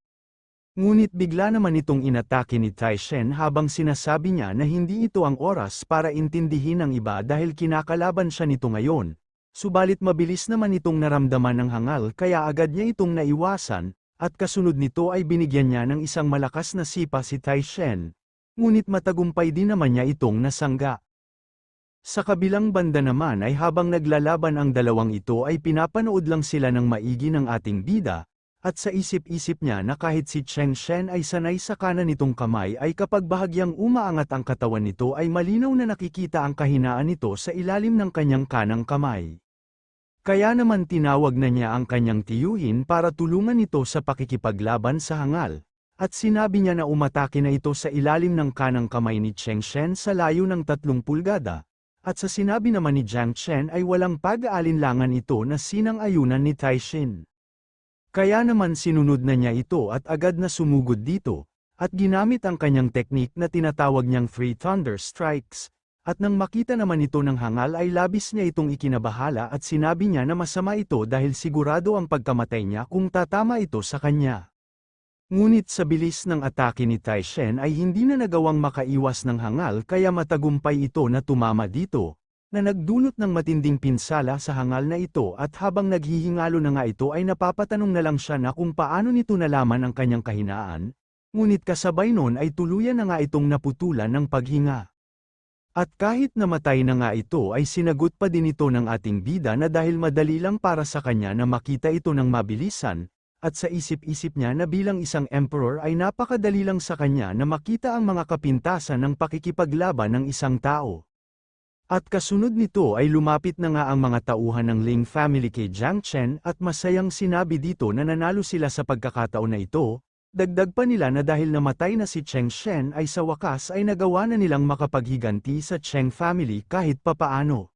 Ngunit bigla naman itong inatake ni Taishen habang sinasabi niya na hindi ito ang oras para intindihin ng iba dahil kinakalaban siya nito ngayon, subalit mabilis naman itong naramdaman ng hangal kaya agad niya itong naiwasan, at kasunod nito ay binigyan niya ng isang malakas na sipa si Taishen, ngunit matagumpay din naman niya itong nasangga. Sa kabilang banda naman ay habang naglalaban ang dalawang ito ay pinapanood lang sila ng maigi ng ating bida, at sa isip-isip niya na kahit si Cheng Shen ay sanay sa kanan nitong kamay ay kapag bahagyang umaangat ang katawan nito ay malinaw na nakikita ang kahinaan nito sa ilalim ng kanyang kanang kamay. Kaya naman tinawag na niya ang kanyang tiyuhin para tulungan ito sa pakikipaglaban sa hangal, at sinabi niya na umatake na ito sa ilalim ng kanang kamay ni Cheng Shen sa layo ng 3 pulgada. At sa sinabi naman ni Jiang Chen ay walang pag-aalinlangan ito na sinang-ayunan ni Taishen. Kaya naman sinunod na niya ito at agad na sumugod dito, at ginamit ang kanyang teknik na tinatawag niyang 3 Thunder Strikes, at nang makita naman ito ng hangal ay labis niya itong ikinabahala at sinabi niya na masama ito dahil sigurado ang pagkamatay niya kung tatama ito sa kanya. Ngunit sa bilis ng atake ni Taishen ay hindi na nagawang makaiwas ng hangal kaya matagumpay ito na tumama dito, na nagdulot ng matinding pinsala sa hangal na ito at habang naghihingalo na nga ito ay napapatanong na lang siya na kung paano nito nalaman ang kanyang kahinaan, ngunit kasabay nun ay tuluyan na nga itong naputulan ng paghinga. At kahit namatay na nga ito ay sinagot pa din ito ng ating bida na dahil madali lang para sa kanya na makita ito ng mabilisan, at sa isip-isip niya na bilang isang emperor ay napakadali lang sa kanya na makita ang mga kapintasan ng pakikipaglaban ng isang tao. At kasunod nito ay lumapit na nga ang mga tauhan ng Ling family kay Jiang Chen at masayang sinabi dito na nanalo sila sa pagkakataon na ito, dagdag pa nila na dahil namatay na si Cheng Shen ay sa wakas ay nagawa na nilang makapaghiganti sa Cheng family kahit papaano.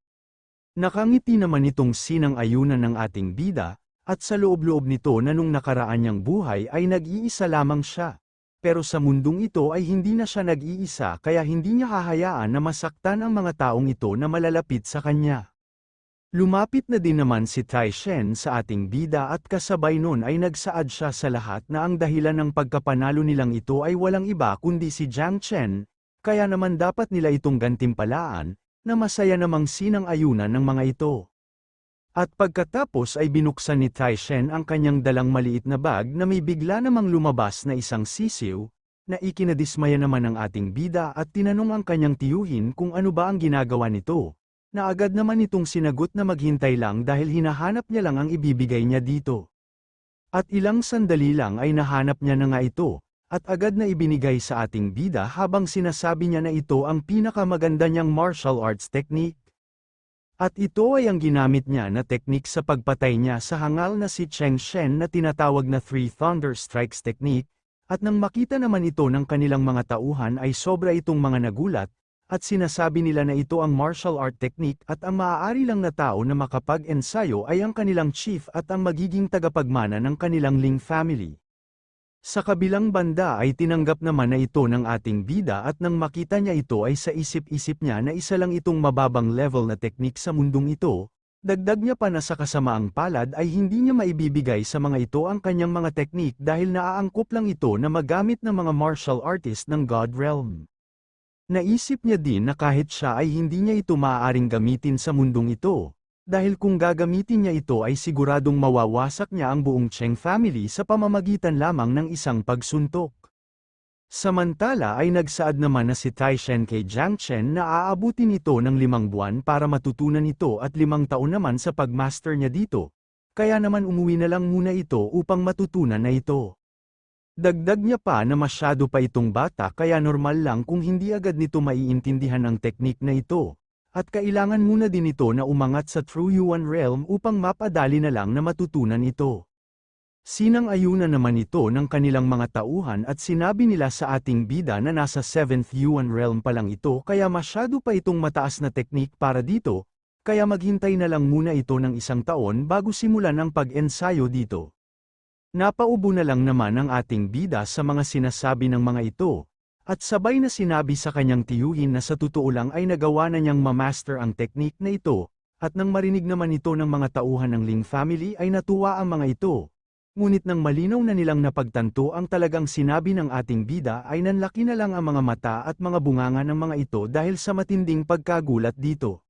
Nakangiti naman itong sinang-ayunan ng ating bida, at sa loob-loob nito na nung nakaraan niyang buhay ay nag-iisa lamang siya. Pero sa mundong ito ay hindi na siya nag-iisa kaya hindi niya hahayaan na masaktan ang mga taong ito na malalapit sa kanya. Lumapit na din naman si Taishen sa ating bida at kasabay nun ay nagsaad siya sa lahat na ang dahilan ng pagkapanalo nilang ito ay walang iba kundi si Jiang Chen, kaya naman dapat nila itong gantimpalaan, na masaya namang sinang-ayunan ng mga ito. At pagkatapos ay binuksan ni Taishen ang kanyang dalang maliit na bag na may bigla namang lumabas na isang sisiw, na ikinadismaya naman ng ating bida at tinanong ang kanyang tiyuhin kung ano ba ang ginagawa nito, na agad naman itong sinagot na maghintay lang dahil hinahanap niya lang ang ibibigay niya dito. At ilang sandali lang ay nahanap niya na nga ito, at agad na ibinigay sa ating bida habang sinasabi niya na ito ang pinakamaganda niyang martial arts technique. At ito ay ang ginamit niya na teknik sa pagpatay niya sa hangal na si Cheng Shen na tinatawag na Three Thunder Strikes technique, at nang makita naman ito ng kanilang mga tauhan ay sobra itong mga nagulat, at sinasabi nila na ito ang martial art technique at ang maaari lang na tao na makapag-ensayo ay ang kanilang chief at ang magiging tagapagmana ng kanilang Ling family. Sa kabilang banda ay tinanggap naman na ito ng ating bida at nang makita niya ito ay sa isip-isip niya na isa lang itong mababang level na teknik sa mundong ito, dagdag niya pa na sa kasamaang palad ay hindi niya maibibigay sa mga ito ang kanyang mga teknik dahil naaangkop lang ito na magamit ng mga martial artist ng God Realm. Naisip niya din na kahit siya ay hindi niya ito maaaring gamitin sa mundong ito, dahil kung gagamitin niya ito ay siguradong mawawasak niya ang buong Cheng family sa pamamagitan lamang ng isang pagsuntok. Samantala ay nagsaad naman na si Tai Shen kay Jiang Chen na aabutin ito ng 5 buwan para matutunan ito at 5 taon naman sa pagmaster niya dito, kaya naman umuwi na lang muna ito upang matutunan na ito. Dagdag niya pa na masyado pa itong bata kaya normal lang kung hindi agad nito maiintindihan ang teknik na ito, at kailangan muna din ito na umangat sa True Yuan Realm upang mapadali na lang na matutunan ito. Sinang-ayunan naman ito ng kanilang mga tauhan at sinabi nila sa ating bida na nasa 7th Yuan Realm pa lang ito kaya masyado pa itong mataas na teknik para dito, kaya maghintay na lang muna ito ng 1 taon bago simulan ang pag-ensayo dito. Napaubo na lang naman ang ating bida sa mga sinasabi ng mga ito, at sabay na sinabi sa kanyang tiyuhin na sa totoo lang ay nagawa na niyang mamaster ang teknik na ito, at nang marinig naman ito ng mga tauhan ng Ling family ay natuwa ang mga ito. Ngunit nang malinaw na nilang napagtanto ang talagang sinabi ng ating bida ay nanlaki na lang ang mga mata at mga bunganga ng mga ito dahil sa matinding pagkagulat dito.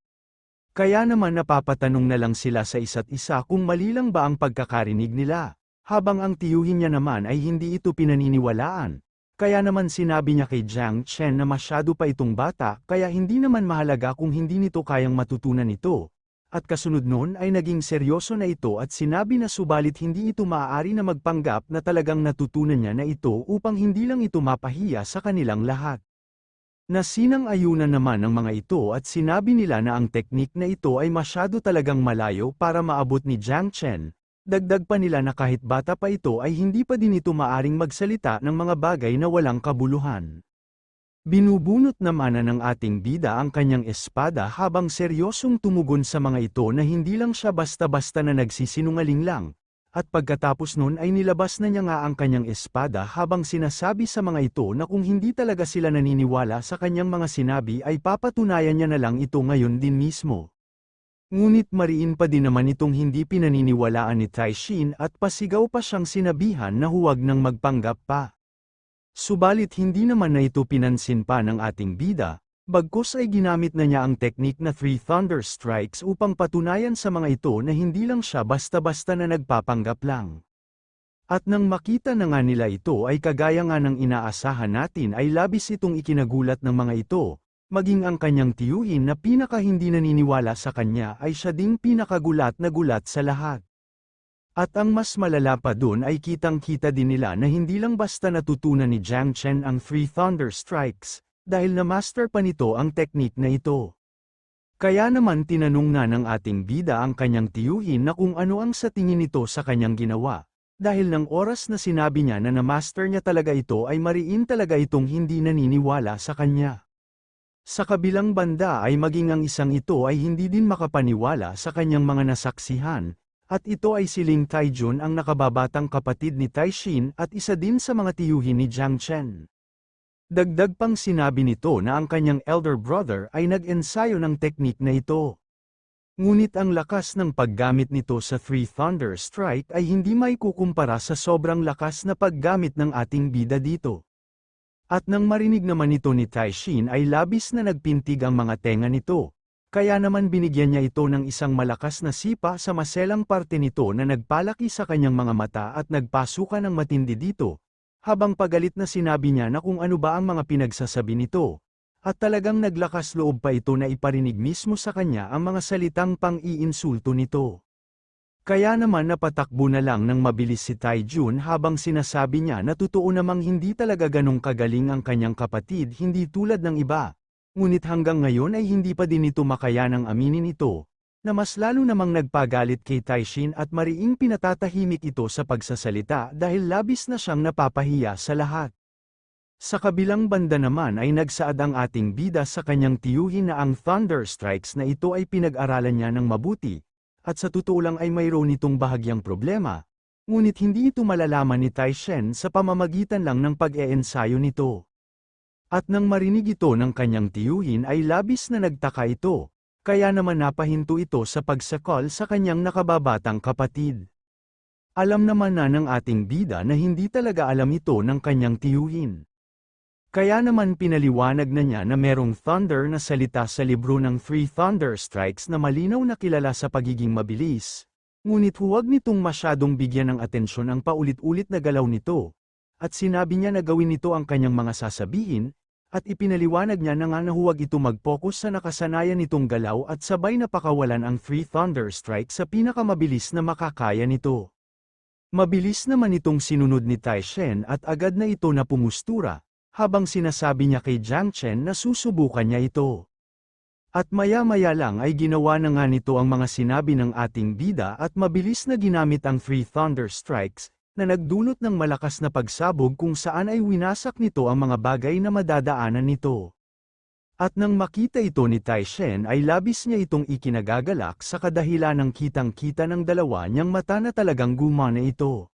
Kaya naman napapatanong na lang sila sa isa't isa kung mali lang ba ang pagkakarinig nila. Habang ang tiyuhin niya naman ay hindi ito pinaniniwalaan. Kaya naman sinabi niya kay Jiang Chen na masyado pa itong bata kaya hindi naman mahalaga kung hindi nito kayang matutunan ito. At kasunod nun ay naging seryoso na ito at sinabi na subalit hindi ito maaari na magpanggap na talagang natutunan niya na ito upang hindi lang ito mapahiya sa kanilang lahat. Nasinang-ayunan naman ng mga ito at sinabi nila na ang teknik na ito ay masyado talagang malayo para maabot ni Jiang Chen. Dagdag pa nila na kahit bata pa ito ay hindi pa din ito maaring magsalita ng mga bagay na walang kabuluhan. Binubunot naman ng ating bida ang kanyang espada habang seryosong tumugon sa mga ito na hindi lang siya basta-basta na nagsisinungaling lang, at pagkatapos nun ay nilabas na niya nga ang kanyang espada habang sinasabi sa mga ito na kung hindi talaga sila naniniwala sa kanyang mga sinabi ay papatunayan niya na lang ito ngayon din mismo. Ngunit mariin pa din naman itong hindi pinaniniwalaan ni Tai Shin at pasigaw pa siyang sinabihan na huwag nang magpanggap pa. Subalit hindi naman na ito pinansin pa ng ating bida, bagkus ay ginamit na niya ang teknik na Three Thunder Strikes upang patunayan sa mga ito na hindi lang siya basta-basta na nagpapanggap lang. At nang makita na nga nila ito ay kagaya nga ng inaasahan natin ay labis itong ikinagulat ng mga ito. Maging ang kanyang tiyuhin na pinaka hindi naniniwala sa kanya ay siya ding pinakagulat na gulat sa lahat. At ang mas malala pa dun ay kitang-kita din nila na hindi lang basta natutunan ni Jiang Chen ang Three Thunder Strikes, dahil na-master pa nito ang teknik na ito. Kaya naman tinanong na ng ating bida ang kanyang tiyuhin na kung ano ang sa tingin nito sa kanyang ginawa, dahil ng oras na sinabi niya na na-master niya talaga ito ay mariin talaga itong hindi naniniwala sa kanya. Sa kabilang banda ay maging ang isang ito ay hindi din makapaniwala sa kanyang mga nasaksihan, at ito ay si Ling Taijun ang nakababatang kapatid ni Tai Shin at isa din sa mga tiyuhin ni Jiang Chen. Dagdag pang sinabi nito na ang kanyang elder brother ay nag-ensayo ng teknik na ito. Ngunit ang lakas ng paggamit nito sa Three Thunder Strike ay hindi maikukumpara sa sobrang lakas na paggamit ng ating bida dito. At nang marinig naman ito ni Tai Shin ay labis na nagpintig ang mga tenga nito, kaya naman binigyan niya ito ng isang malakas na sipa sa maselang parte nito na nagpalaki sa kanyang mga mata at nagpasuka ng matindi dito, habang pagalit na sinabi niya na kung ano ba ang mga pinagsasabi nito, at talagang naglakas loob pa ito na iparinig mismo sa kanya ang mga salitang pang-iinsulto nito. Kaya naman napatakbo na lang ng mabilis si Taijun habang sinasabi niya na totoo namang hindi talaga ganong kagaling ang kanyang kapatid, hindi tulad ng iba. Ngunit hanggang ngayon ay hindi pa din ito makayanang aminin ito, na mas lalo namang nagpagalit kay Taishin at mariing pinatatahimik ito sa pagsasalita dahil labis na siyang napapahiya sa lahat. Sa kabilang banda naman ay nagsaad ang ating bida sa kanyang tiyuhin na ang Thunder Strikes na ito ay pinag-aralan niya ng mabuti, at sa totoo lang ay mayroon itong bahagyang problema, ngunit hindi ito malalaman ni Taishin sa pamamagitan lang ng pag-eensayo nito. At nang marinig ito ng kanyang tiyuhin ay labis na nagtaka ito, kaya naman napahinto ito sa pagsakol sa kanyang nakababatang kapatid. Alam naman na ng ating bida na hindi talaga alam ito ng kanyang tiyuhin. Kaya naman pinaliwanag na niya na merong thunder na salita sa libro ng Three Thunder Strikes na malinaw na kilala sa pagiging mabilis, ngunit huwag nitong masyadong bigyan ng atensyon ang paulit-ulit na galaw nito, at sinabi niya na gawin nito ang kanyang mga sasabihin, at ipinaliwanag niya na nga na huwag ito mag-focus sa nakasanayan nitong galaw at sabay na pakawalan ang Three Thunder Strikes sa pinakamabilis na makakaya nito. Mabilis naman itong sinunod ni Taishin at agad na ito na pumustura, habang sinasabi niya kay Jiang Chen na susubukan niya ito. At maya-maya lang ay ginawa na nga nito ang mga sinabi ng ating bida at mabilis na ginamit ang Three Thunder Strikes, na nagdulot ng malakas na pagsabog kung saan ay winasak nito ang mga bagay na madadaanan nito. At nang makita ito ni Taishin ay labis niya itong ikinagagalak sa kadahilan ng kitang-kita ng dalawa niyang mata na talagang gumana ito.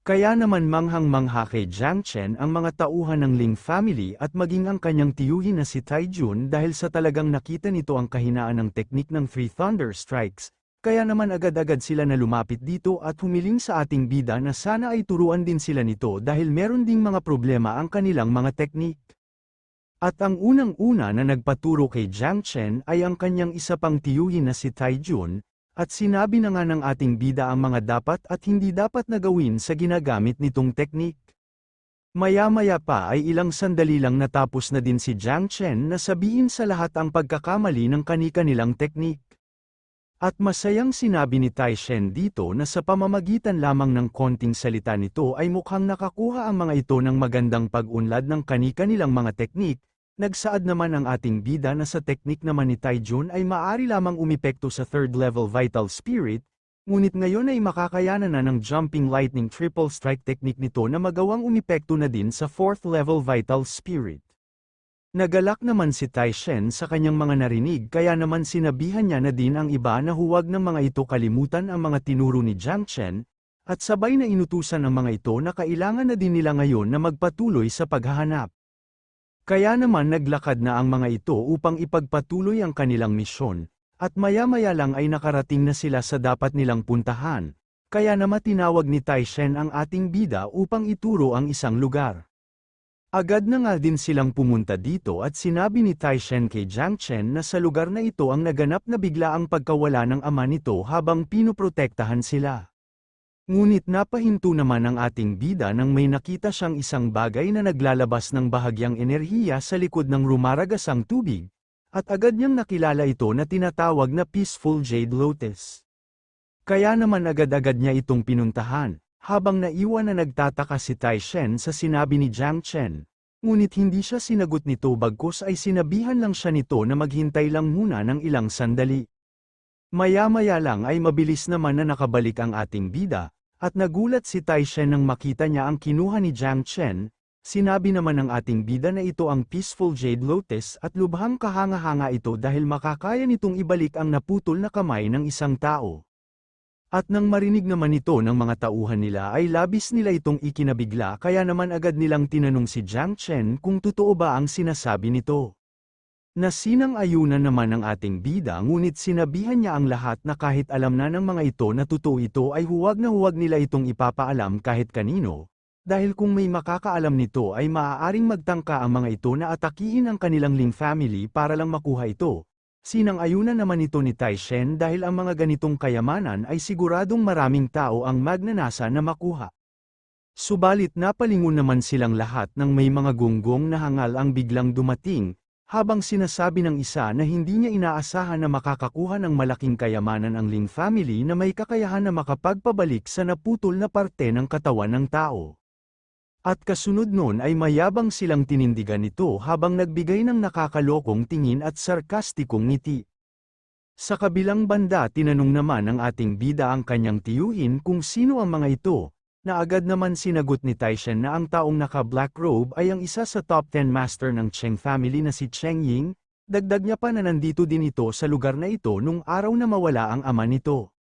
Kaya naman manghang-mangha kay Jiang Chen ang mga tauhan ng Ling family at maging ang kanyang tiyuhin na si Taijun dahil sa talagang nakita nito ang kahinaan ng teknik ng Three Thunder Strikes, kaya naman agad-agad sila na lumapit dito at humiling sa ating bida na sana ay turuan din sila nito dahil meron ding mga problema ang kanilang mga teknik. At ang unang-una na nagpaturo kay Jiang Chen ay ang kanyang isa pang tiyuhin na si Taijun, at sinabi na nga ng ating bida ang mga dapat at hindi dapat na gawin sa ginagamit nitong teknik. Maya-maya pa ay ilang sandali lang natapos na din si Jiang Chen na sabihin sa lahat ang pagkakamali ng kani-kanilang teknik. At masayang sinabi ni Taishin dito na sa pamamagitan lamang ng konting salita nito ay mukhang nakakuha ang mga ito ng magandang pag-unlad ng kani-kanilang mga teknik. Nagsaad naman ang ating bida na sa teknik naman ni Taijun ay maaari lamang umepekto sa third level Vital Spirit, ngunit ngayon ay makakayanan na ng Jumping Lightning Triple Strike technique nito na magawang umepekto na din sa fourth level Vital Spirit. Nagalak naman si Taishin sa kanyang mga narinig kaya naman sinabihan niya na din ang iba na huwag ng mga ito kalimutan ang mga tinuro ni Jiang Chen, at sabay na inutusan ang mga ito na kailangan na din nila ngayon na magpatuloy sa paghahanap. Kaya naman naglakad na ang mga ito upang ipagpatuloy ang kanilang misyon, at maya-maya lang ay nakarating na sila sa dapat nilang puntahan, kaya naman tinawag ni Taishin ang ating bida upang ituro ang isang lugar. Agad na nga din silang pumunta dito at sinabi ni Taishin kay Jiang Chen na sa lugar na ito ang naganap na biglaang pagkawala ng ama nito habang pinoprotektahan sila. Ngunit napahinto naman ang ating bida nang may nakita siyang isang bagay na naglalabas ng bahagyang enerhiya sa likod ng rumaragasang tubig, at agad niyang nakilala ito na tinatawag na Peaceful Jade Lotus. Kaya naman agad-agad niya itong pinuntahan, habang naiwan na nagtataka si Taishin sa sinabi ni Jiang Chen, ngunit hindi siya sinagot nito bagkus ay sinabihan lang siya nito na maghintay lang muna ng ilang sandali. Maya-maya lang ay mabilis naman na nakabalik ang ating bida, at nagulat si Taishin nang makita niya ang kinuha ni Jiang Chen. Sinabi naman ng ating bida na ito ang Peaceful Jade Lotus at lubhang kahanga-hanga ito dahil makakaya nitong ibalik ang naputol na kamay ng isang tao. At nang marinig naman ito ng mga tauhan nila ay labis nila itong ikinabigla kaya naman agad nilang tinanong si Jiang Chen kung totoo ba ang sinasabi nito. Nasinang-ayunan naman ng ating bida ngunit sinabihan niya ang lahat na kahit alam na ng mga ito na totoo ito ay huwag na huwag nila itong ipapaalam kahit kanino, dahil kung may makakaalam nito ay maaaring magtangka ang mga ito na atakihin ang kanilang Ling family para lang makuha ito. Sinang-ayunan naman ito ni Taishin dahil ang mga ganitong kayamanan ay siguradong maraming tao ang magnanasa na makuha. Subalit napalingon naman silang lahat nang may mga gunggong na hangal ang biglang dumating, habang sinasabi ng isa na hindi niya inaasahan na makakakuha ng malaking kayamanan ang Ling family na may kakayahan na makapagpabalik sa naputol na parte ng katawan ng tao. At kasunod nun ay mayabang silang tinindigan nito habang nagbigay ng nakakalokong tingin at sarkastikong ngiti. Sa kabilang banda tinanong naman ng ating bida ang kanyang tiyuhin kung sino ang mga ito, na agad naman sinagot ni Taishan na ang taong naka-black robe ay ang isa sa top 10 master ng Cheng family na si Cheng Ying, dagdag niya pa na nandito din ito sa lugar na ito nung araw na mawala ang ama nito.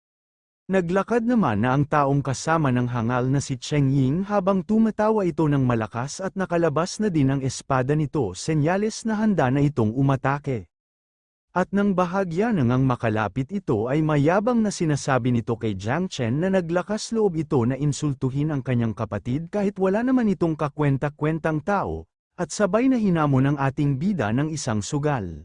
Naglakad naman na ang taong kasama ng hangal na si Cheng Ying habang tumatawa ito ng malakas at nakalabas na din ang espada nito senyales na handa na itong umatake. At nang bahagya na ngang makalapit ito ay mayabang na sinasabi nito kay Jiang Chen na naglakas loob ito na insultuhin ang kanyang kapatid kahit wala naman itong kakwenta-kwentang tao, at sabay na hinamon ang ating bida ng isang sugal.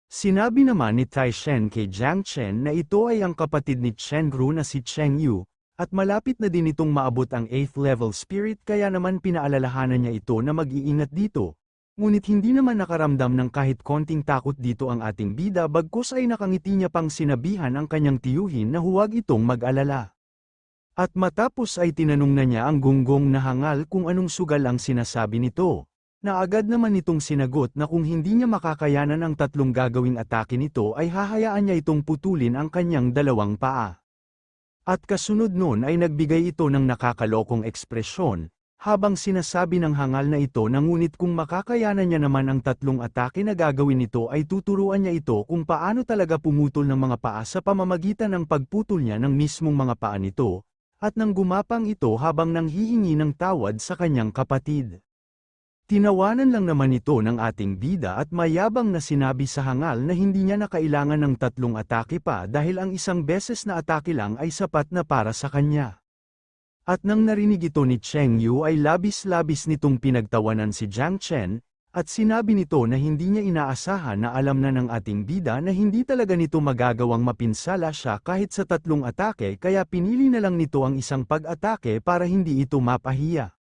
Sinabi naman ni Taishan kay Jiang Chen na ito ay ang kapatid ni Chen Ru na si Cheng Yu, at malapit na din itong maabot ang 8th level spirit kaya naman pinaalalahanan niya ito na mag-iingat dito. Ngunit hindi naman nakaramdam ng kahit konting takot dito ang ating bida bagkus ay nakangiti niya pang sinabihan ang kanyang tiyuhin na huwag itong mag-alala. At matapos ay tinanong na niya ang gunggong na hangal kung anong sugal ang sinasabi nito. Na agad naman itong sinagot na kung hindi niya makakayanan ang tatlong gagawing atake nito ay hahayaan niya itong putulin ang kanyang dalawang paa. At kasunod nun ay nagbigay ito ng nakakalokong ekspresyon, habang sinasabi ng hangal na ito na ngunit kung makakayanan niya naman ang tatlong atake na gagawin nito ay tuturuan niya ito kung paano talaga pumutol ng mga paa sa pamamagitan ng pagputol niya ng mismong mga paa nito, at nang gumapang ito habang nanghihingi ng tawad sa kanyang kapatid. Tinawanan lang naman ito ng ating bida at mayabang na sinabi sa hangal na hindi niya na kailangan ng tatlong atake pa dahil ang isang beses na atake lang ay sapat na para sa kanya. At nang narinig ito ni Cheng Yu ay labis-labis nitong pinagtawanan si Jiang Chen, at sinabi nito na hindi niya inaasahan na alam na ng ating bida na hindi talaga nito magagawang mapinsala siya kahit sa tatlong atake kaya pinili na lang nito ang isang pag-atake para hindi ito mapahiya.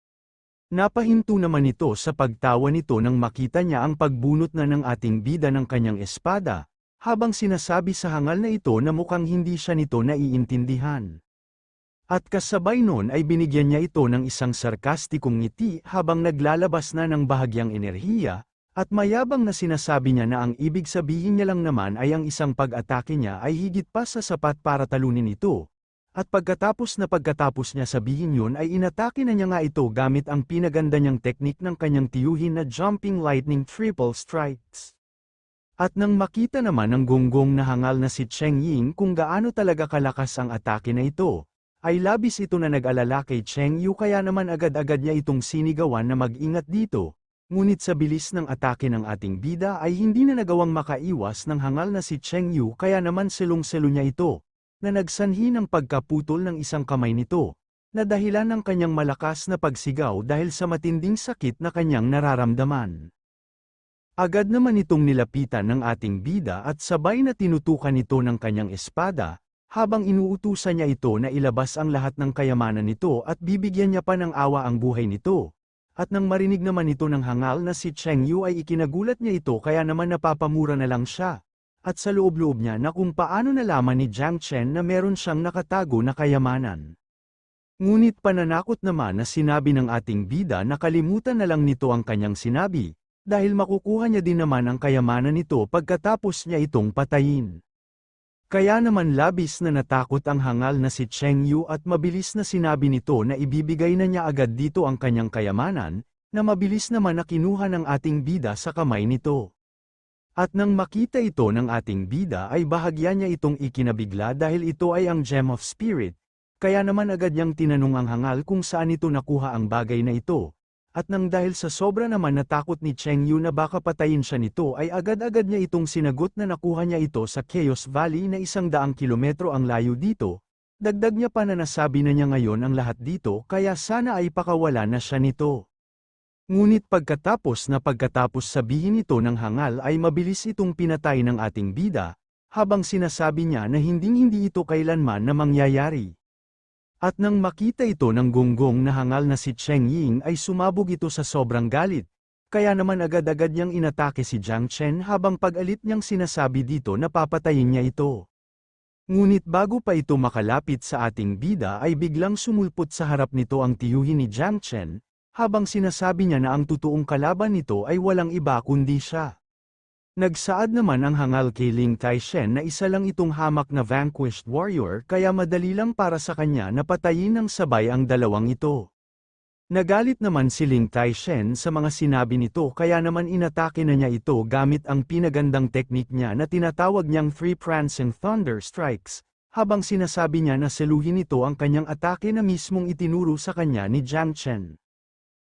Napahinto naman ito sa pagtawa nito nang makita niya ang pagbunot na ng ating bida ng kanyang espada, habang sinasabi sa hangal na ito na mukhang hindi siya nito naiintindihan. At kasabay nun ay binigyan niya ito ng isang sarkastikong ngiti habang naglalabas na ng bahagyang enerhiya, at mayabang na sinasabi niya na ang ibig sabihin niya lang naman ay ang isang pag-atake niya ay higit pa sa sapat para talunin ito. At pagkatapos niya sabihin yun ay inatake na niya nga ito gamit ang pinaganda niyang teknik ng kanyang tiyuhin na Jumping Lightning Triple Strikes. At nang makita naman ng gunggong na hangal na si Cheng Ying kung gaano talaga kalakas ang atake na ito, ay labis ito na nag-alala kay Cheng Yu kaya naman agad-agad niya itong sinigawan na mag-ingat dito, ngunit sa bilis ng atake ng ating bida ay hindi na nagawang makaiwas ng hangal na si Cheng Yu kaya naman selong-selo niya ito, na nagsanhi ng pagkaputol ng isang kamay nito, na dahilan ng kanyang malakas na pagsigaw dahil sa matinding sakit na kanyang nararamdaman. Agad naman itong nilapitan ng ating bida at sabay na tinutukan ito ng kanyang espada, habang inuutusan niya ito na ilabas ang lahat ng kayamanan nito at bibigyan niya pa ng awa ang buhay nito. At nang marinig naman ito ng hangal na si Cheng Yu ay ikinagulat niya ito kaya naman napapamura na lang siya. At sa loob-loob niya na kung paano nalaman ni Jiang Chen na meron siyang nakatago na kayamanan. Ngunit pananakot naman na sinabi ng ating bida na kalimutan na lang nito ang kanyang sinabi, dahil makukuha niya din naman ang kayamanan nito pagkatapos niya itong patayin. Kaya naman labis na natakot ang hangal na si Cheng Yu at mabilis na sinabi nito na ibibigay na niya agad dito ang kanyang kayamanan, na mabilis naman na kinuha ng ating bida sa kamay nito. At nang makita ito ng ating bida ay bahagya niya itong ikinabigla dahil ito ay ang Gem of Spirit, kaya naman agad niyang tinanong ang hangal kung saan ito nakuha ang bagay na ito. At nang dahil sa sobra naman natakot ni Cheng Yu na baka patayin siya nito ay agad-agad niya itong sinagot na nakuha niya ito sa Chaos Valley na 100 kilometro ang layo dito. Dagdag niya pa na nasabi na niya ngayon ang lahat dito kaya sana ay pakawala na siya nito. Ngunit pagkatapos sabihin ito ng hangal ay mabilis itong pinatay ng ating bida, habang sinasabi niya na hinding-hindi ito kailanman na mangyayari. At nang makita ito ng gunggong na hangal na si Cheng Ying ay sumabog ito sa sobrang galit, Kaya naman agad-agad niyang inatake si Jiang Chen habang pag-alit niyang sinasabi dito na papatayin niya ito. Ngunit bago pa ito makalapit sa ating bida ay biglang sumulpot sa harap nito ang tiyuhin ni Jiang Chen, habang sinasabi niya na ang totoong kalaban nito ay walang iba kundi siya. Nagsaad naman ang hangal kay Ling Taishen na isa lang itong hamak na vanquished warrior kaya madali lang para sa kanya na patayin ng sabay ang dalawang ito. Nagalit naman si Ling Taishen sa mga sinabi nito kaya naman inatake na niya ito gamit ang pinagandang teknik niya na tinatawag niyang Three Prancing Thunder Strikes, habang sinasabi niya na seluhin nito ang kanyang atake na mismong itinuro sa kanya ni Jiang Chen.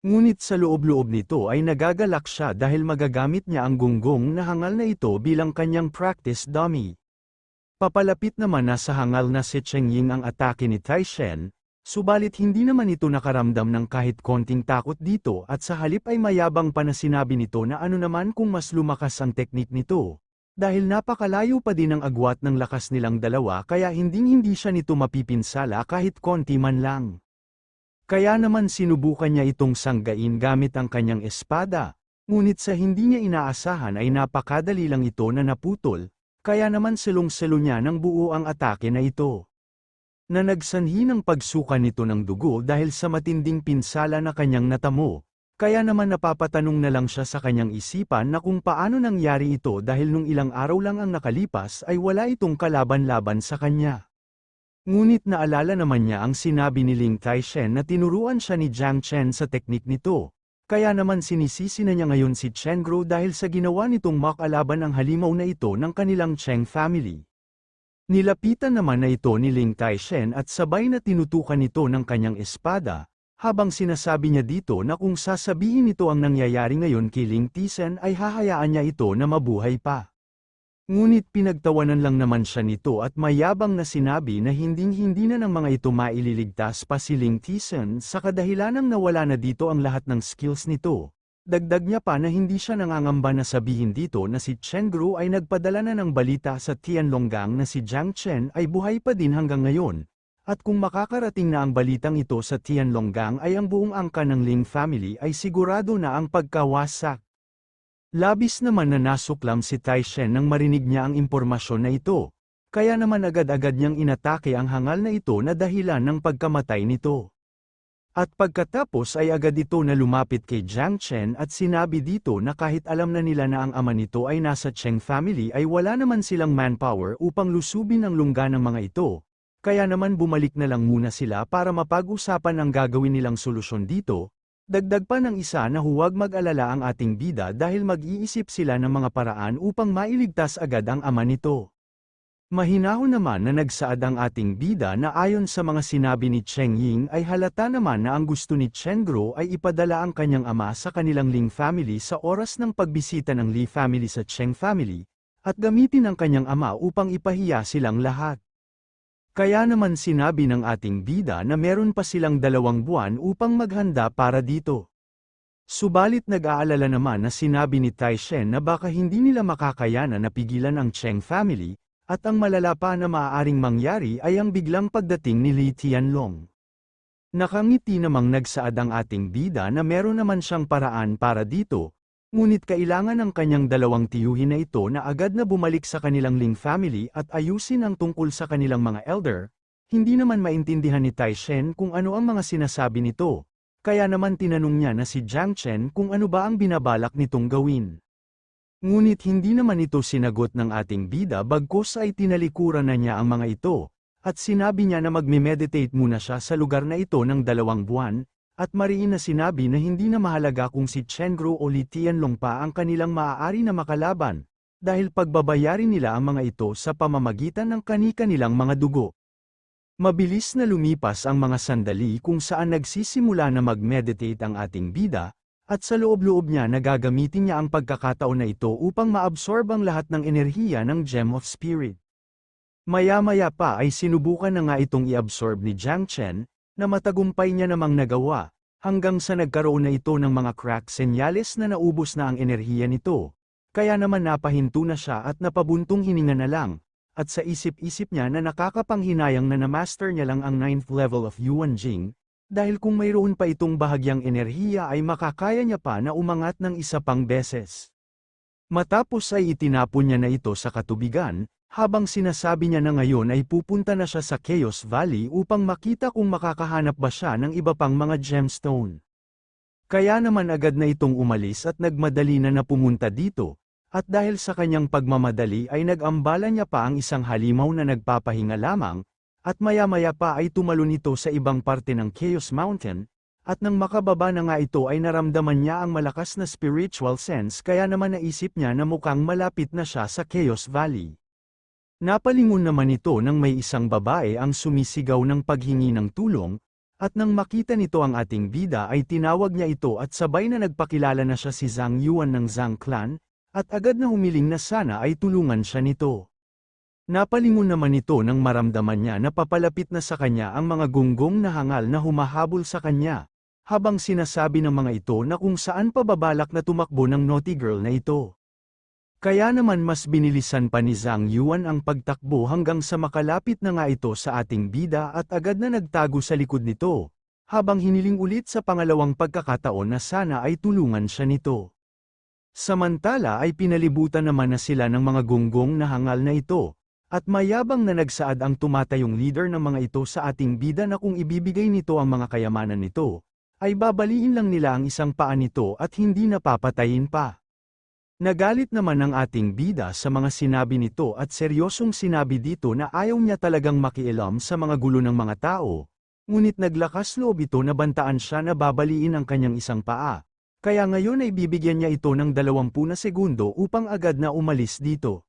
Ngunit sa loob-loob nito ay nagagalak siya dahil magagamit niya ang gunggong na hangal na ito bilang kanyang practice dummy. Papalapit naman na sa hangal na si Cheng Ying ang atake ni Taishen, subalit hindi naman ito nakaramdam ng kahit konting takot dito at sa halip ay mayabang pa na sinabi nito na ano naman kung mas lumakas ang teknik nito. Dahil napakalayo pa din ang agwat ng lakas nilang dalawa kaya hindi siya nito mapipinsala kahit konti man lang. Kaya naman sinubukan niya itong sanggain gamit ang kanyang espada, ngunit sa hindi niya inaasahan ay napakadali lang ito na naputol, kaya naman silong-selo niya ng buo ang atake na ito. Na nagsanhi ng pagsuka nito ng dugo dahil sa matinding pinsala na kanyang natamo, kaya naman napapatanong na lang siya sa kanyang isipan na kung paano nangyari ito dahil nung ilang araw lang ang nakalipas ay wala itong kalaban-laban sa kanya. Ngunit naalala naman niya ang sinabi ni Ling Taishen na tinuruan siya ni Jiang Chen sa teknik nito, kaya naman sinisisi na niya ngayon si Chen Guo dahil sa ginawa nitong makalaban ang halimaw na ito ng kanilang Cheng family. Nilapitan naman na ito ni Ling Taishen at sabay na tinutukan nito ng kanyang espada, habang sinasabi niya dito na kung sasabihin nito ang nangyayari ngayon kay Ling Taishen ay hahayaan niya ito na mabuhay pa. Ngunit pinagtawanan lang naman siya nito at mayabang na sinabi na hinding-hindi na ng mga ito maililigtas pa si Ling Taishen sa kadahilanang nawala na dito ang lahat ng skills nito. Dagdag niya pa na hindi siya nangangamba na sabihin dito na si Chen Guo ay nagpadala na ng balita sa Tianlonggang na si Jiang Chen ay buhay pa din hanggang ngayon, at kung makakarating na ang balitang ito sa Tianlonggang ay ang buong angkan ng Ling family ay sigurado na ang pagkawasak. Labis naman na nasuklam si Taishen nang marinig niya ang impormasyon na ito, kaya naman agad-agad niyang inatake ang hangal na ito na dahilan ng pagkamatay nito. At pagkatapos ay agad ito na lumapit kay Jiang Chen at sinabi dito na kahit alam na nila na ang ama nito ay nasa Cheng family ay wala naman silang manpower upang lusubin ang lungga ng mga ito, kaya naman bumalik na lang muna sila para mapag-usapan ang gagawin nilang solusyon dito. Dagdag pa ng isa na huwag mag-alala ang ating bida dahil mag-iisip sila ng mga paraan upang mailigtas agad ang ama nito. Mahinahon naman na nagsaad ang ating bida na ayon sa mga sinabi ni Cheng Ying ay halata naman na ang gusto ni Chen Guo ay ipadala ang kanyang ama sa kanilang Ling family sa oras ng pagbisita ng Li family sa Cheng family, at gamitin ang kanyang ama upang ipahiya silang lahat. Kaya naman sinabi ng ating bida na meron pa silang 2 buwan upang maghanda para dito. Subalit nag-aalala naman na sinabi ni Taishen na baka hindi nila makakayanan na pigilan ang Cheng family, at ang malala pa na maaaring mangyari ay ang biglang pagdating ni Li Tianlong. Nakangiti namang nagsaad ang ating bida na meron naman siyang paraan para dito, ngunit kailangan ng kanyang 2 tiyuhin na ito na agad na bumalik sa kanilang Ling family at ayusin ang tungkol sa kanilang mga elder. Hindi naman maintindihan ni Taishen kung ano ang mga sinasabi nito, kaya naman tinanong niya na si Jiang Chen kung ano ba ang binabalak nitong gawin. Ngunit hindi naman ito sinagot ng ating bida bagkus ay tinalikuran na niya ang mga ito, at sinabi niya na magme-meditate muna siya sa lugar na ito ng 2 buwan, at mariin na sinabi na hindi na mahalaga kung si Chen Guo o Li Tianlong pa ang kanilang maaari na makalaban, dahil pagbabayarin nila ang mga ito sa pamamagitan ng kani-kanilang mga dugo. Mabilis na lumipas ang mga sandali kung saan nagsisimula na mag-meditate ang ating bida, at sa loob-loob niya nagagamitin niya ang pagkakataon na ito upang maabsorb ang lahat ng enerhiya ng Gem of Spirit. Maya-maya pa ay sinubukan na nga itong i-absorb ni Jiang Chen, na matagumpay niya namang nagawa, hanggang sa nagkaroon na ito ng mga crack senyales na naubos na ang enerhiya nito. Kaya naman napahinto na siya at napabuntong hininga na lang, at sa isip-isip niya na nakakapanghinayang na na-master niya lang ang 9th level of Yuan Jing, dahil kung mayroon pa itong bahagyang enerhiya ay makakaya niya pa na umangat ng isa pang beses. Matapos ay itinapon niya na ito sa katubigan, habang sinasabi niya na ngayon ay pupunta na siya sa Chaos Valley upang makita kung makakahanap ba siya ng iba pang mga gemstone. Kaya naman agad na itong umalis at nagmadali na pumunta dito, at dahil sa kanyang pagmamadali ay nag-ambala niya pa ang isang halimaw na nagpapahinga lamang, at maya-maya pa ay tumalon ito sa ibang parte ng Chaos Mountain, at nang makababa na nga ito ay naramdaman niya ang malakas na spiritual sense kaya naman naisip niya na mukhang malapit na siya sa Chaos Valley. Napalingon naman ito nang may isang babae ang sumisigaw ng paghingi ng tulong, at nang makita nito ang ating bida ay tinawag niya ito at sabay na nagpakilala na siya si Zhang Yuan ng Zhang Clan, at agad na humiling na sana ay tulungan siya nito. Napalingon naman ito nang maramdaman niya na papalapit na sa kanya ang mga gunggong na hangal na humahabol sa kanya, habang sinasabi ng mga ito na kung saan pa babalak na tumakbo ng naughty girl na ito. Kaya naman mas binilisan pa ni Zhang Yuan ang pagtakbo hanggang sa makalapit na nga ito sa ating bida at agad na nagtago sa likod nito, habang hiniling ulit sa pangalawang pagkakataon na sana ay tulungan siya nito. Samantala ay pinalibutan naman na sila ng mga gunggong na hangal na ito, at mayabang na nagsaad ang tumatayong leader ng mga ito sa ating bida na kung ibibigay nito ang mga kayamanan nito, ay babaliin lang nila ang isang paa nito at hindi napapatayin pa. Nagalit naman ang ating bida sa mga sinabi nito at seryosong sinabi dito na ayaw niya talagang makialam sa mga gulo ng mga tao, ngunit naglakas loob ito na bantaan siya na babaliin ang kanyang isang paa, kaya ngayon ay bibigyan niya ito ng 20 na segundo upang agad na umalis dito.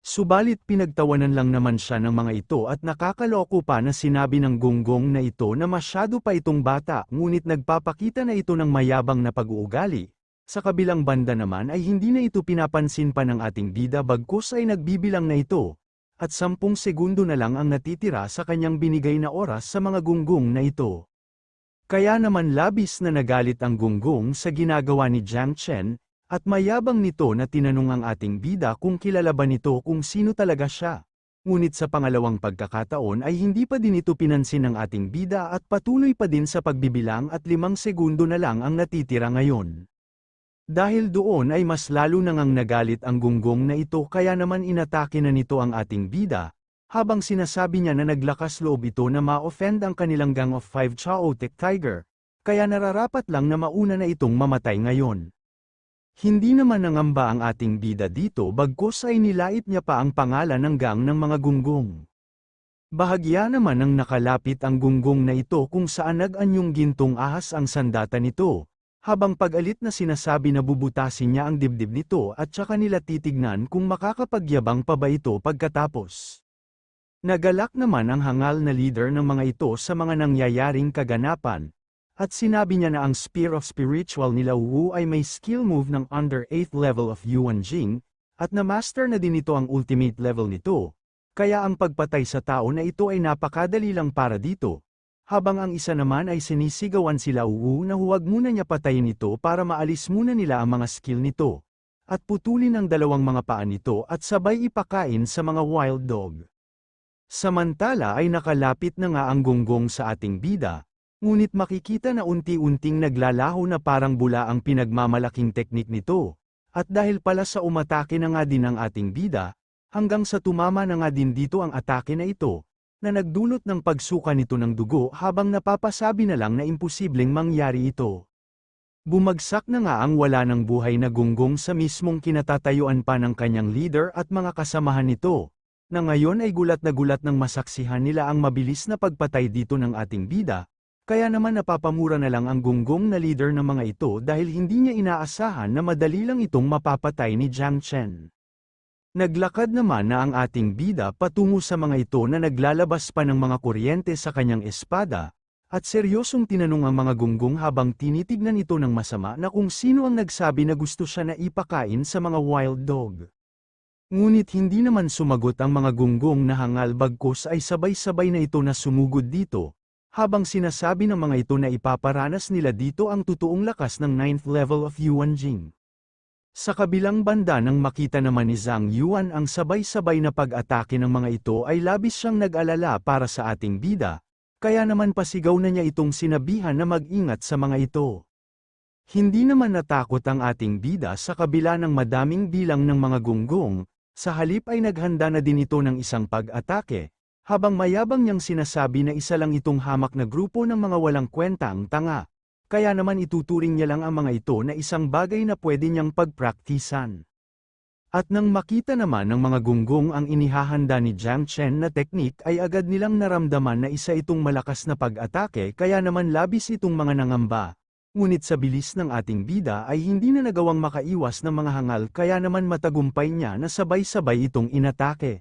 Subalit pinagtawanan lang naman siya ng mga ito at nakakaloko pa na sinabi ng gunggong na ito na masyado pa itong bata ngunit nagpapakita na ito ng mayabang na pag-uugali. Sa kabilang banda naman ay hindi na ito pinapansin pa ng ating bida bagkus ay nagbibilang na ito, at 10 segundo na lang ang natitira sa kanyang binigay na oras sa mga gunggong na ito. Kaya naman labis na nagalit ang gunggong sa ginagawa ni Jiang Chen, at mayabang nito na tinanong ang ating bida kung kilala ba nito kung sino talaga siya. Ngunit sa pangalawang pagkakataon ay hindi pa din ito pinansin ng ating bida at patuloy pa din sa pagbibilang at 5 segundo na lang ang natitira ngayon. Dahil doon ay mas lalo nang nagalit ang gunggong na ito kaya naman inatake na nito ang ating bida, habang sinasabi niya na naglakas loob ito na ma-offend ang kanilang Gang of 5 Chaotic Tiger, kaya nararapat lang na mauna na itong mamatay ngayon. Hindi naman nangamba ang ating bida dito bagkus ay nilait niya pa ang pangalan ng gang ng mga gunggong. Bahagya naman ang nakalapit ang gunggong na ito kung saan nag-anyong gintong ahas ang sandata nito, habang pag-alit na sinasabi na bubutasin niya ang dibdib nito at saka nila titignan kung makakapagyabang pa ba ito pagkatapos. Nagalak naman ang hangal na leader ng mga ito sa mga nangyayaring kaganapan, at sinabi niya na ang Spear of Spiritual nila Wu ay may skill move ng under 8th level of Yuan Jing, at na-master na din ito ang ultimate level nito, kaya ang pagpatay sa tao na ito ay napakadali lang para dito. Habang ang isa naman ay sinisigawan sila Wu na huwag muna niya patayin ito para maalis muna nila ang mga skill nito, at putulin ang 2 mga paa nito at sabay ipakain sa mga wild dog. Samantala ay nakalapit na nga ang gunggong sa ating bida, ngunit makikita na unti-unting naglalaho na parang bula ang pinagmamalaking teknik nito, at dahil pala sa umatake na nga din ang ating bida, hanggang sa tumama na nga din dito ang atake na ito, na nagdulot ng pagsuka nito ng dugo habang napapasabi na lang na imposibleng mangyari ito. Bumagsak na nga ang wala ng buhay na gunggong sa mismong kinatatayuan pa ng kanyang leader at mga kasamahan nito, na ngayon ay gulat na gulat ng masaksihan nila ang mabilis na pagpatay dito ng ating bida, kaya naman napapamura na lang ang gunggong na leader ng mga ito dahil hindi niya inaasahan na madali lang itong mapapatay ni Jiang Chen. Naglakad naman na ang ating bida patungo sa mga ito na naglalabas pa ng mga kuryente sa kanyang espada, at seryosong tinanong ang mga gunggong habang tinitignan ito ng masama na kung sino ang nagsabi na gusto siya na ipakain sa mga wild dog. Ngunit hindi naman sumagot ang mga gunggong na hangal bagkus ay sabay-sabay na ito na sumugod dito, habang sinasabi ng mga ito na ipaparanas nila dito ang totoong lakas ng 9th level of Yuan Jing. Sa kabilang banda nang makita naman ni Zhang Yuan ang sabay-sabay na pag-atake ng mga ito ay labis siyang nag-alala para sa ating bida, kaya naman pasigaw na niya itong sinabihan na mag-ingat sa mga ito. Hindi naman natakot ang ating bida sa kabila ng madaming bilang ng mga gunggong, sa halip ay naghanda na din ito ng isang pag-atake, habang mayabang niyang sinasabi na isa lang itong hamak na grupo ng mga walang kwentang tanga, kaya naman ituturing niya lang ang mga ito na isang bagay na pwede niyang pagpraktisan. At nang makita naman ng mga gunggong ang inihahanda ni Jiang Chen na teknik ay agad nilang naramdaman na isa itong malakas na pag-atake kaya naman labis itong mga nangamba. Ngunit sa bilis ng ating bida ay hindi na nagawang makaiwas ng mga hangal kaya naman matagumpay niya na sabay-sabay itong inatake.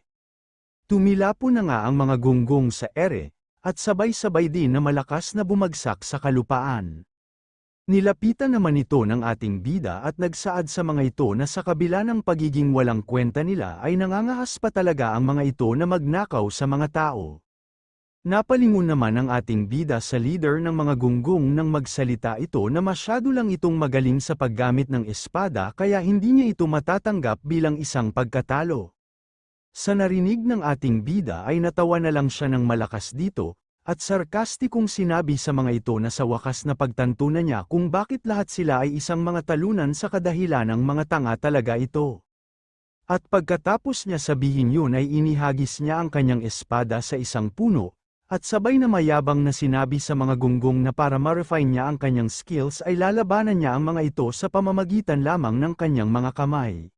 Tumilapo na nga ang mga gunggong sa ere, at sabay-sabay din na malakas na bumagsak sa kalupaan. Nilapitan naman ito ng ating bida at nagsaad sa mga ito na sa kabila ng pagiging walang kwenta nila ay nangangahas pa talaga ang mga ito na magnakaw sa mga tao. Napalingon naman ang ating bida sa leader ng mga gunggong nang magsalita ito na masyado lang itong magaling sa paggamit ng espada kaya hindi niya ito matatanggap bilang isang pagkatalo. Sa narinig ng ating bida ay natawa na lang siya ng malakas dito, at sarkastikong sinabi sa mga ito na sa wakas na pagtanto na niya kung bakit lahat sila ay isang mga talunan sa kadahilan ng mga tanga talaga ito. At pagkatapos niya sabihin yun ay inihagis niya ang kanyang espada sa isang puno, at sabay na mayabang na sinabi sa mga gunggong na para ma-refine niya ang kanyang skills ay lalabanan niya ang mga ito sa pamamagitan lamang ng kanyang mga kamay.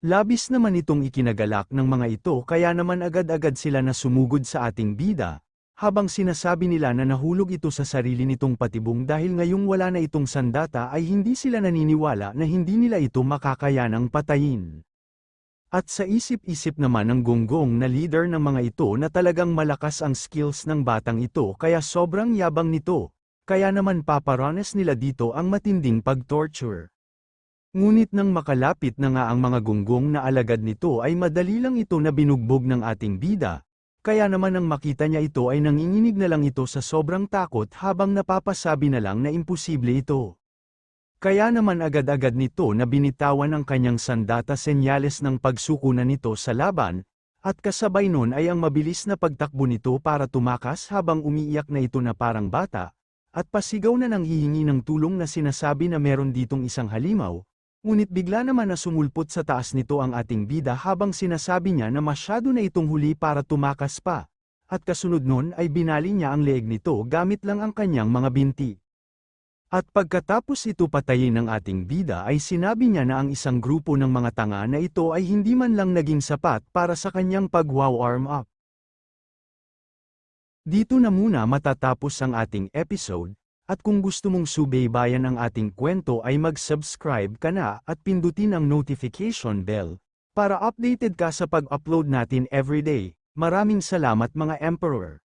Labis naman itong ikinagalak ng mga ito kaya naman agad-agad sila na sumugod sa ating bida, habang sinasabi nila na nahulog ito sa sarili nitong patibong dahil ngayong wala na itong sandata ay hindi sila naniniwala na hindi nila ito makakayanang patayin. At sa isip-isip naman ng gunggong na leader ng mga ito na talagang malakas ang skills ng batang ito kaya sobrang yabang nito, kaya naman paparanas nila dito ang matinding pag-torture. Ngunit nang makalapit na nga ang mga gunggong na alagad nito ay madali lang ito na binugbog ng ating bida, kaya naman nang makita niya ito ay nanginginig na lang ito sa sobrang takot habang napapasabi na lang na imposible ito. Kaya naman agad-agad nito na binitawan ang kanyang sandata senyales ng pagsuko na nito sa laban, at kasabay nun ay ang mabilis na pagtakbo nito para tumakas habang umiiyak na ito na parang bata, at pasigaw na nang hihingi ng tulong na sinasabi na meron ditong isang halimaw, ngunit bigla naman na sumulpot sa taas nito ang ating bida habang sinasabi niya na masyado na itong huli para tumakas pa, at kasunod nun ay binali niya ang leeg nito gamit lang ang kanyang mga binti. At pagkatapos ito patayin ng ating bida ay sinabi niya na ang isang grupo ng mga tanga na ito ay hindi man lang naging sapat para sa kanyang pag-wow-arm up. Dito na muna matatapos ang ating episode, at kung gusto mong subaybayan ang ating kwento ay mag-subscribe ka na at pindutin ang notification bell, para updated ka sa pag-upload natin everyday. Maraming salamat mga Emperor!